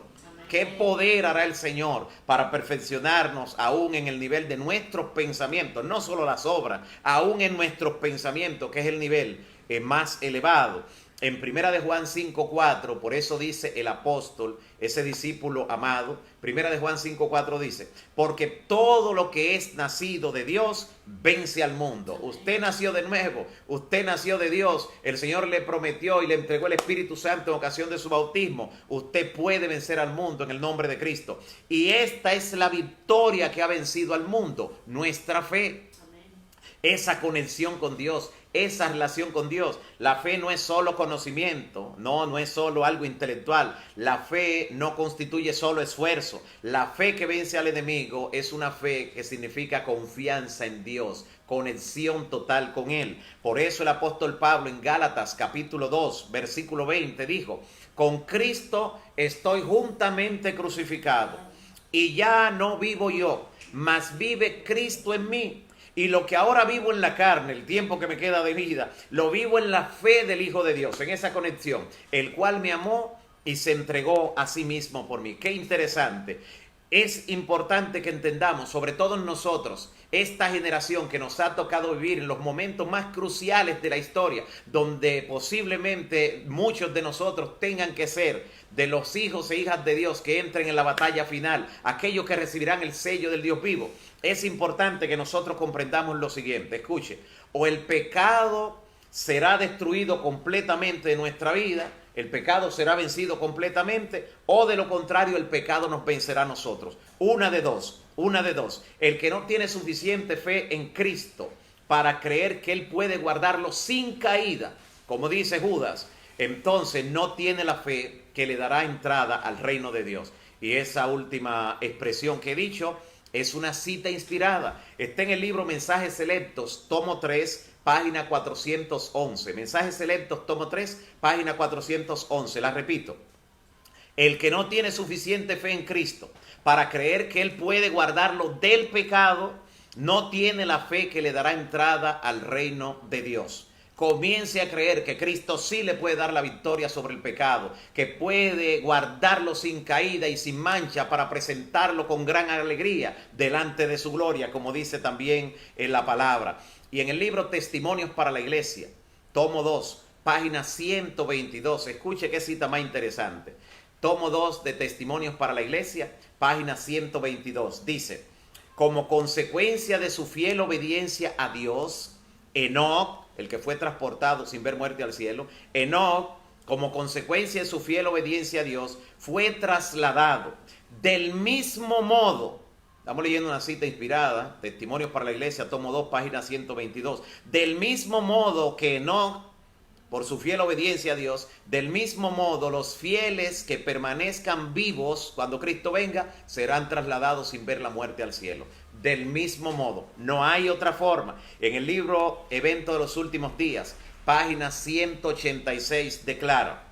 ¿Qué poder hará el Señor para perfeccionarnos aún en el nivel de nuestros pensamientos? No solo las obras, aún en nuestros pensamientos, que es el nivel más elevado. En Primera de Juan 5:4, por eso dice el apóstol, ese discípulo amado, Primera de Juan 5:4 dice, porque todo lo que es nacido de Dios vence al mundo. Usted nació de nuevo, usted nació de Dios, el Señor le prometió y le entregó el Espíritu Santo en ocasión de su bautismo. Usted puede vencer al mundo en el nombre de Cristo. Y esta es la victoria que ha vencido al mundo, nuestra fe. Esa conexión con Dios, esa relación con Dios. La fe no es solo conocimiento, no es solo algo intelectual. La fe no constituye solo esfuerzo. La fe que vence al enemigo es una fe que significa confianza en Dios, conexión total con Él. Por eso el apóstol Pablo en Gálatas capítulo 2, versículo 20 dijo, con Cristo estoy juntamente crucificado y ya no vivo yo, mas vive Cristo en mí. Y lo que ahora vivo en la carne, el tiempo que me queda de vida, lo vivo en la fe del Hijo de Dios, en esa conexión, el cual me amó y se entregó a sí mismo por mí. Qué interesante. Es importante que entendamos, sobre todo en nosotros, esta generación que nos ha tocado vivir en los momentos más cruciales de la historia, donde posiblemente muchos de nosotros tengan que ser de los hijos e hijas de Dios que entren en la batalla final, aquellos que recibirán el sello del Dios vivo. Es importante que nosotros comprendamos lo siguiente, escuche, o el pecado será destruido completamente de nuestra vida, el pecado será vencido completamente, o de lo contrario el pecado nos vencerá a nosotros. Una de dos. El que no tiene suficiente fe en Cristo para creer que Él puede guardarlo sin caída, como dice Judas, entonces no tiene la fe que le dará entrada al reino de Dios. Y esa última expresión que he dicho es una cita inspirada. Está en el libro Mensajes Selectos, tomo 3, página 411. Mensajes Selectos, tomo 3, página 411. La repito. El que no tiene suficiente fe en Cristo para creer que Él puede guardarlo del pecado, no tiene la fe que le dará entrada al reino de Dios. Comience a creer que Cristo sí le puede dar la victoria sobre el pecado, que puede guardarlo sin caída y sin mancha para presentarlo con gran alegría delante de su gloria, como dice también en la palabra. Y en el libro Testimonios para la Iglesia, tomo 2, página 122, escuche qué cita más interesante. Tomo 2 de Testimonios para la Iglesia, página 122, dice, como consecuencia de su fiel obediencia a Dios, Enoc, el que fue transportado sin ver muerte al cielo, Enoc, como consecuencia de su fiel obediencia a Dios, fue trasladado del mismo modo. Estamos leyendo una cita inspirada, Testimonios para la Iglesia, tomo 2, página 122. Del mismo modo que Enoc, por su fiel obediencia a Dios, del mismo modo los fieles que permanezcan vivos cuando Cristo venga, serán trasladados sin ver la muerte al cielo. Del mismo modo, no hay otra forma. En el libro Evento de los Últimos Días, página 186, declara,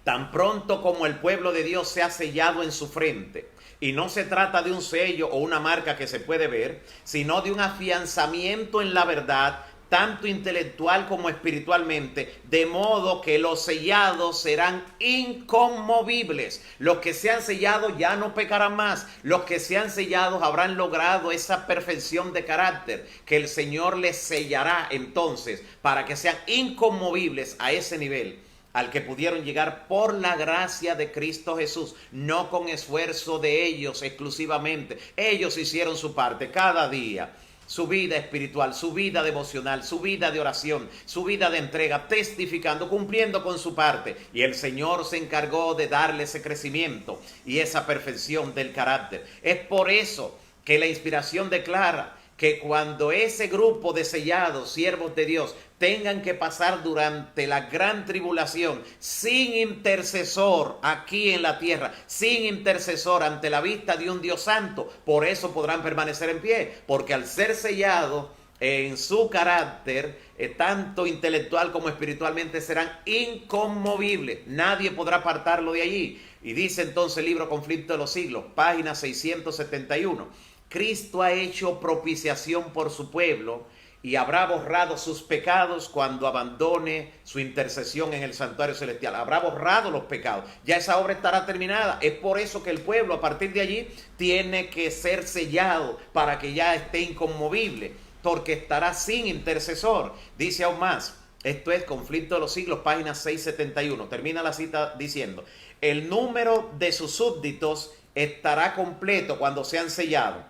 tan pronto como el pueblo de Dios se ha sellado en su frente, y no se trata de un sello o una marca que se puede ver, sino de un afianzamiento en la verdad, tanto intelectual como espiritualmente, de modo que los sellados serán inconmovibles. Los que se han sellado ya no pecarán más. Los que se han sellado habrán logrado esa perfección de carácter que el Señor les sellará entonces para que sean inconmovibles a ese nivel al que pudieron llegar por la gracia de Cristo Jesús, no con esfuerzo de ellos exclusivamente. Ellos hicieron su parte cada día. su vida espiritual, su vida devocional, su vida de oración, su vida de entrega, testificando, cumpliendo con su parte. Y el Señor se encargó de darle ese crecimiento y esa perfección del carácter. Es por eso que la inspiración declara que cuando ese grupo de sellados, siervos de Dios, tengan que pasar durante la gran tribulación sin intercesor aquí en la tierra, sin intercesor ante la vista de un Dios santo, por eso podrán permanecer en pie, porque al ser sellados en su carácter, tanto intelectual como espiritualmente, serán inconmovibles. Nadie podrá apartarlo de allí. Y dice entonces el libro Conflicto de los Siglos, página 671. Cristo ha hecho propiciación por su pueblo y habrá borrado sus pecados cuando abandone su intercesión en el santuario celestial. Habrá borrado los pecados. Ya esa obra estará terminada. Es por eso que el pueblo a partir de allí tiene que ser sellado para que ya esté inconmovible, porque estará sin intercesor. Dice aún más, esto es Conflicto de los Siglos, página 671. Termina la cita diciendo: el número de sus súbditos estará completo cuando sean sellados.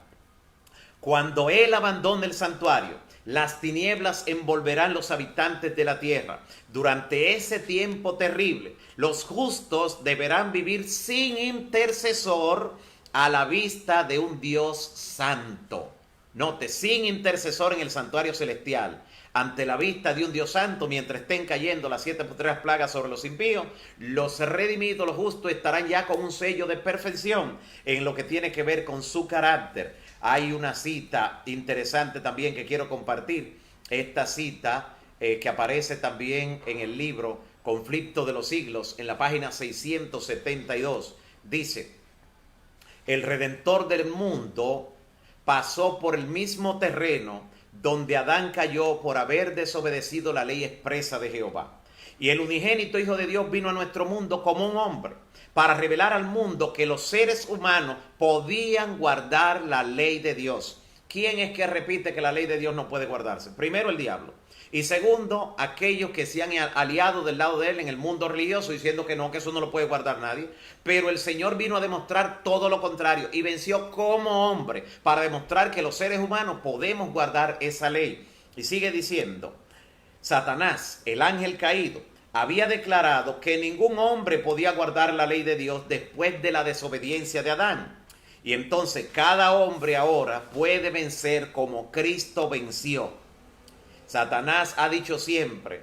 Cuando Él abandone el santuario, las tinieblas envolverán los habitantes de la tierra. Durante ese tiempo terrible, los justos deberán vivir sin intercesor a la vista de un Dios santo. Note, sin intercesor en el santuario celestial, ante la vista de un Dios santo, mientras estén cayendo las 7 postreras plagas sobre los impíos, los redimidos, los justos, estarán ya con un sello de perfección en lo que tiene que ver con su carácter. Hay una cita interesante también que quiero compartir. Esta cita que aparece también en el libro Conflicto de los Siglos, en la página 672, dice: el Redentor del mundo pasó por el mismo terreno donde Adán cayó por haber desobedecido la ley expresa de Jehová. Y el unigénito Hijo de Dios vino a nuestro mundo como un hombre, para revelar al mundo que los seres humanos podían guardar la ley de Dios. ¿Quién es que repite que la ley de Dios no puede guardarse? Primero, el diablo. Y segundo, aquellos que se han aliado del lado de él en el mundo religioso, diciendo que no, que eso no lo puede guardar nadie. Pero el Señor vino a demostrar todo lo contrario y venció como hombre para demostrar que los seres humanos podemos guardar esa ley. Y sigue diciendo: Satanás, el ángel caído, había declarado que ningún hombre podía guardar la ley de Dios después de la desobediencia de Adán. Y entonces cada hombre ahora puede vencer como Cristo venció. Satanás ha dicho siempre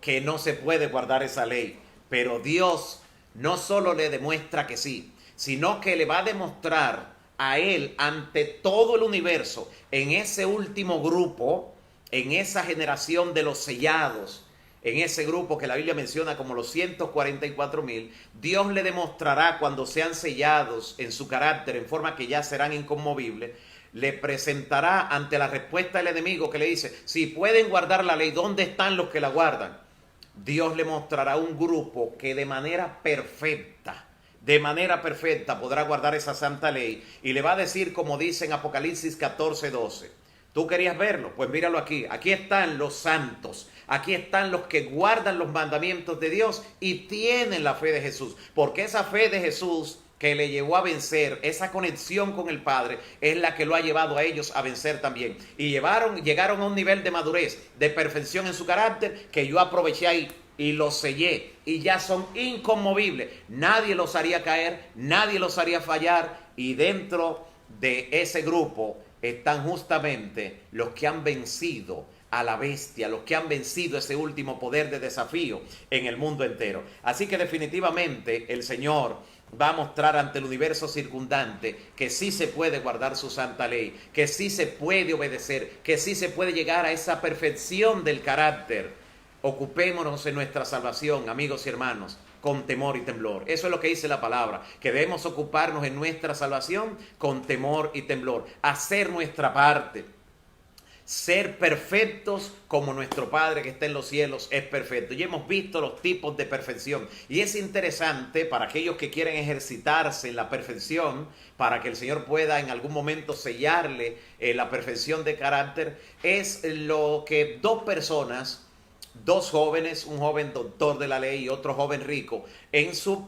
que no se puede guardar esa ley, pero Dios no solo le demuestra que sí, sino que le va a demostrar a él ante todo el universo, en ese último grupo, en esa generación de los sellados, en ese grupo que la Biblia menciona como los 144,000, Dios le demostrará cuando sean sellados en su carácter, en forma que ya serán inconmovibles, le presentará ante la respuesta del enemigo que le dice: si pueden guardar la ley, ¿dónde están los que la guardan? Dios le mostrará un grupo que de manera perfecta podrá guardar esa santa ley, y le va a decir, como dice en Apocalipsis 14:12, ¿tú querías verlo? Pues míralo aquí. Aquí están los santos. Aquí están los que guardan los mandamientos de Dios y tienen la fe de Jesús. Porque esa fe de Jesús que le llevó a vencer, esa conexión con el Padre, es la que lo ha llevado a ellos a vencer también. Y llegaron a un nivel de madurez, de perfección en su carácter, que yo aproveché ahí y los sellé. Y ya son inconmovibles. Nadie los haría caer, nadie los haría fallar. Y dentro de ese grupo están justamente los que han vencido a la bestia, los que han vencido ese último poder de desafío en el mundo entero. Así que definitivamente el Señor va a mostrar ante el universo circundante que sí se puede guardar su santa ley, que sí se puede obedecer, que sí se puede llegar a esa perfección del carácter. Ocupémonos en nuestra salvación, amigos y hermanos, con temor y temblor. Eso es lo que dice la palabra, que debemos ocuparnos en nuestra salvación con temor y temblor, hacer nuestra parte, ser perfectos como nuestro Padre que está en los cielos es perfecto. Y hemos visto los tipos de perfección, y es interesante para aquellos que quieren ejercitarse en la perfección, para que el Señor pueda en algún momento sellarle la perfección de carácter. Es lo que dos personas, dos jóvenes, un joven doctor de la ley y otro joven rico,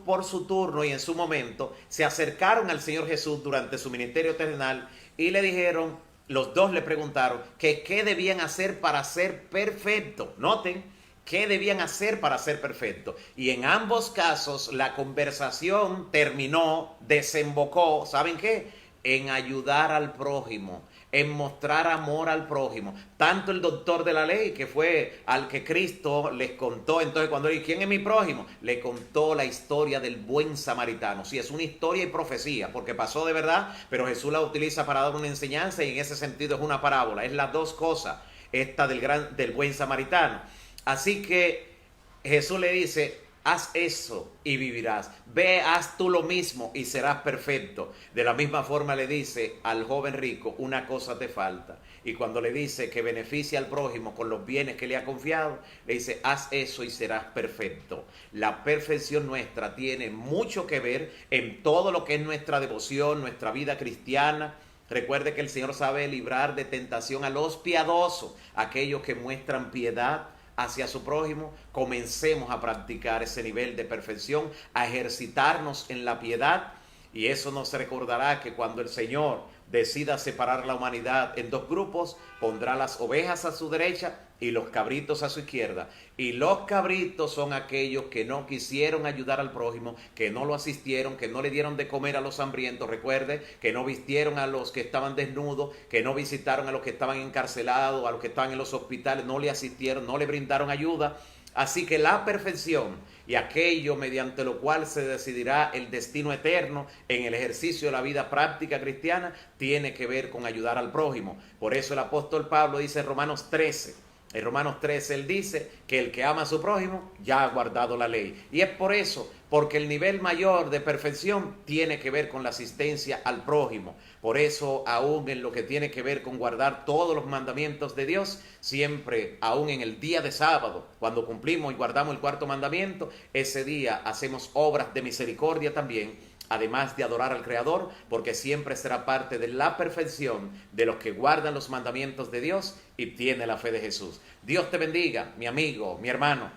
por su turno y en su momento, se acercaron al Señor Jesús durante su ministerio terrenal y le dijeron: los dos le preguntaron que qué debían hacer para ser perfectos. Noten, qué debían hacer para ser perfectos. Y en ambos casos la conversación terminó, desembocó, ¿saben qué? En ayudar al prójimo, en mostrar amor al prójimo. Tanto el doctor de la ley, que fue al que Cristo les contó, entonces cuando le dijo, ¿quién es mi prójimo? Le contó la historia del buen samaritano. Sí, es una historia y profecía, porque pasó de verdad, pero Jesús la utiliza para dar una enseñanza y en ese sentido es una parábola. Es las dos cosas, esta del buen samaritano. Así que Jesús le dice, haz eso y vivirás. Ve, haz tú lo mismo y serás perfecto. De la misma forma le dice al joven rico, una cosa te falta. Y cuando le dice que beneficia al prójimo con los bienes que le ha confiado, le dice, haz eso y serás perfecto. La perfección nuestra tiene mucho que ver en todo lo que es nuestra devoción, nuestra vida cristiana. Recuerde que el Señor sabe librar de tentación a los piadosos, aquellos que muestran piedad hacia su prójimo. Comencemos a practicar ese nivel de perfección, a ejercitarnos en la piedad, y eso nos recordará que cuando el Señor decida separar la humanidad en dos grupos, pondrá las ovejas a su derecha y los cabritos a su izquierda. Y los cabritos son aquellos que no quisieron ayudar al prójimo, que no lo asistieron, que no le dieron de comer a los hambrientos. Recuerde que no vistieron a los que estaban desnudos, que no visitaron a los que estaban encarcelados, a los que estaban en los hospitales, no le asistieron, no le brindaron ayuda. Así que la perfección y aquello mediante lo cual se decidirá el destino eterno en el ejercicio de la vida práctica cristiana tiene que ver con ayudar al prójimo. Por eso el apóstol Pablo dice en Romanos 13, en Romanos 13 él dice que el que ama a su prójimo ya ha guardado la ley. Y es por eso, porque el nivel mayor de perfección tiene que ver con la asistencia al prójimo. Por eso, aún en lo que tiene que ver con guardar todos los mandamientos de Dios, siempre, aún en el día de sábado, cuando cumplimos y guardamos el cuarto mandamiento, ese día hacemos obras de misericordia también, además de adorar al Creador, porque siempre será parte de la perfección de los que guardan los mandamientos de Dios y tiene la fe de Jesús. Dios te bendiga, mi amigo, mi hermano,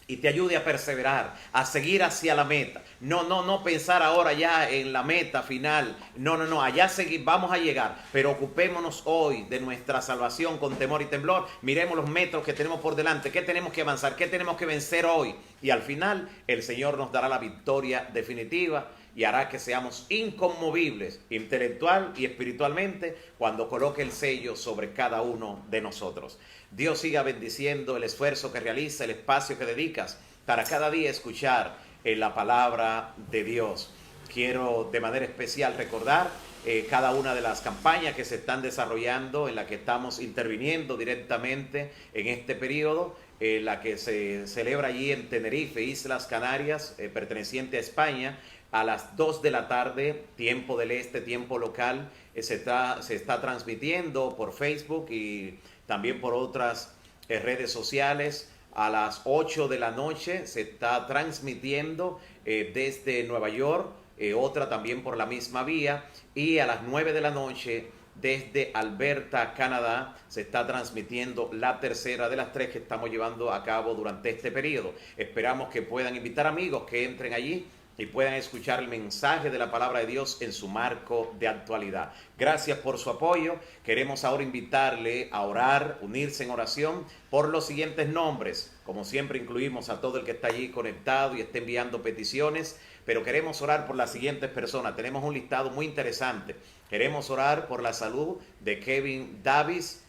y te ayude a perseverar, a seguir hacia la meta. No pensar ahora ya en la meta final. No, allá seguir, vamos a llegar. Pero ocupémonos hoy de nuestra salvación con temor y temblor. Miremos los metros que tenemos por delante, qué tenemos que avanzar, qué tenemos que vencer hoy. Y al final el Señor nos dará la victoria definitiva y hará que seamos inconmovibles intelectual y espiritualmente cuando coloque el sello sobre cada uno de nosotros. Dios siga bendiciendo el esfuerzo que realiza, el espacio que dedicas para cada día escuchar la palabra de Dios. Quiero de manera especial recordar cada una de las campañas que se están desarrollando, en la que estamos interviniendo directamente en este periodo, la que se celebra allí en Tenerife, Islas Canarias, perteneciente a España, a las 2 de la tarde, tiempo del este, tiempo local. Se está transmitiendo por Facebook y también por otras redes sociales. A las 8 de la noche se está transmitiendo desde Nueva York, otra también por la misma vía, y a las 9 de la noche desde Alberta, Canadá, se está transmitiendo la tercera de las 3 que estamos llevando a cabo durante este periodo. Esperamos que puedan invitar amigos que entren allí y puedan escuchar el mensaje de la palabra de Dios en su marco de actualidad. Gracias por su apoyo. Queremos ahora invitarle a orar, unirse en oración por los siguientes nombres. Como siempre incluimos a todo el que está allí conectado y está enviando peticiones, pero queremos orar por las siguientes personas. Tenemos un listado muy interesante. Queremos orar por la salud de Kevin Davis,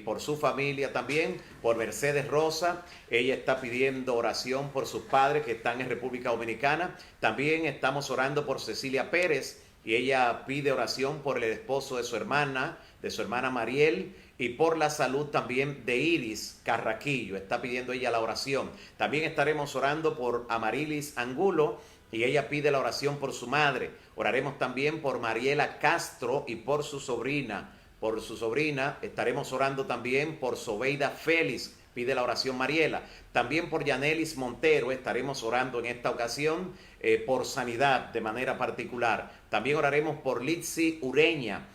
por su familia también, por Mercedes Rosa. Ella está pidiendo oración por sus padres que están en República Dominicana. También estamos orando por Cecilia Pérez y ella pide oración por el esposo de su hermana Mariel, y por la salud también de Iris Carraquillo. Está pidiendo ella la oración. También estaremos orando por Amarilis Angulo y ella pide la oración por su madre. Oraremos también por Mariela Castro y por su sobrina. Por su sobrina estaremos orando también por Sobeida Félix, pide la oración Mariela. También por Yanelis Montero estaremos orando en esta ocasión por sanidad de manera particular. También oraremos por Litsi Ureña,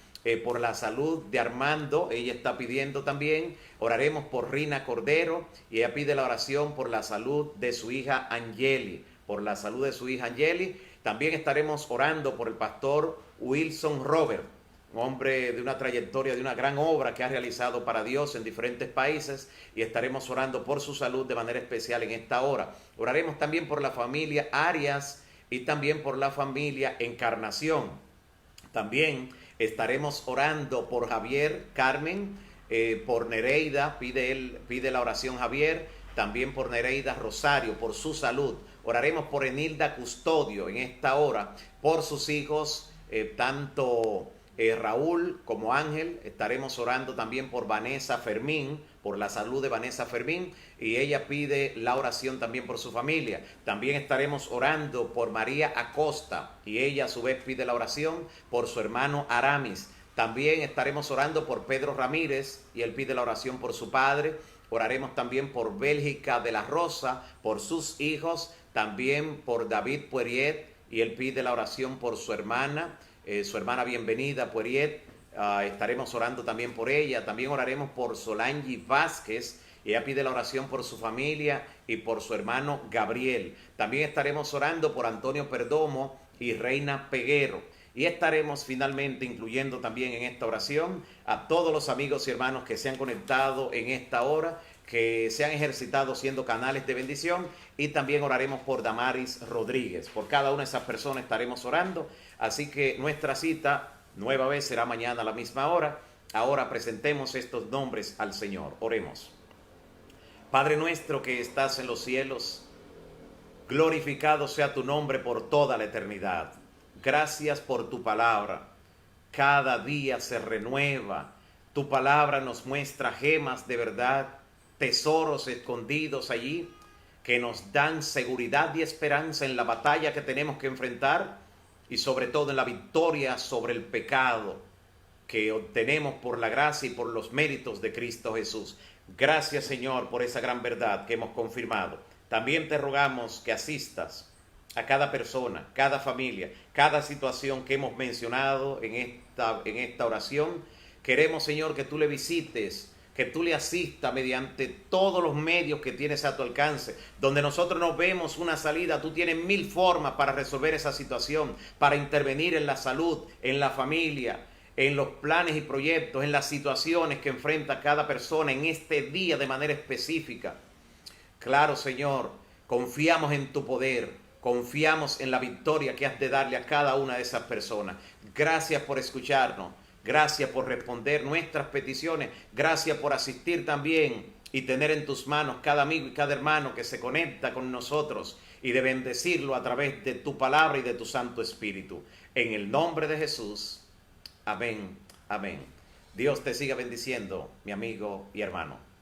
por la salud de Armando, ella está pidiendo también. Oraremos por Rina Cordero y ella pide la oración por la salud de su hija Angeli, por la salud de su hija Angeli. También estaremos orando por el pastor Wilson Robert. un hombre de una trayectoria, de una gran obra que ha realizado para Dios en diferentes países, y estaremos orando por su salud de manera especial en esta hora. Oraremos también por la familia Arias y también por la familia Encarnación. También estaremos orando por Javier Carmen, por Nereida, pide la oración Javier, también por Nereida Rosario, por su salud. Oraremos por Enilda Custodio en esta hora, por sus hijos, tanto Raúl como Ángel. Estaremos orando también por Vanessa Fermín, por la salud de Vanessa Fermín, y ella pide la oración también por su familia. También estaremos orando por María Acosta, y ella a su vez pide la oración por su hermano Aramis. También estaremos orando por Pedro Ramírez, y él pide la oración por su padre. Oraremos también por Bélgica de la Rosa, por sus hijos, también por David Poirier, y él pide la oración por su hermana Bienvenida Poirier. Estaremos orando también por ella. También oraremos por Solange Vázquez, ella pide la oración por su familia y por su hermano Gabriel. También estaremos orando por Antonio Perdomo y Reina Peguero. Y estaremos finalmente incluyendo también en esta oración a todos los amigos y hermanos que se han conectado en esta hora, que se han ejercitado siendo canales de bendición, y también oraremos por Damaris Rodríguez. Por cada una de esas personas estaremos orando. Así que nuestra cita nueva vez será mañana a la misma hora. Ahora presentemos estos nombres al Señor. Oremos. Padre nuestro que estás en los cielos, glorificado sea tu nombre por toda la eternidad. Gracias por tu palabra. Cada día se renueva. Tu palabra nos muestra gemas de verdad, tesoros escondidos allí, que nos dan seguridad y esperanza en la batalla que tenemos que enfrentar, y sobre todo en la victoria sobre el pecado que obtenemos por la gracia y por los méritos de Cristo Jesús. Gracias, Señor, por esa gran verdad que hemos confirmado. También te rogamos que asistas a cada persona, cada familia, cada situación que hemos mencionado en esta oración. Queremos, Señor, que tú le visites, que tú le asistas mediante todos los medios que tienes a tu alcance. Donde nosotros no vemos una salida, tú tienes 1000 formas para resolver esa situación, para intervenir en la salud, en la familia, en los planes y proyectos, en las situaciones que enfrenta cada persona en este día de manera específica. Claro, Señor, confiamos en tu poder. Confiamos en la victoria que has de darle a cada una de esas personas. Gracias por escucharnos. Gracias por responder nuestras peticiones. Gracias por asistir también y tener en tus manos cada amigo y cada hermano que se conecta con nosotros, y de bendecirlo a través de tu palabra y de tu Santo Espíritu. En el nombre de Jesús. Amén. Amén. Dios te siga bendiciendo, mi amigo y hermano.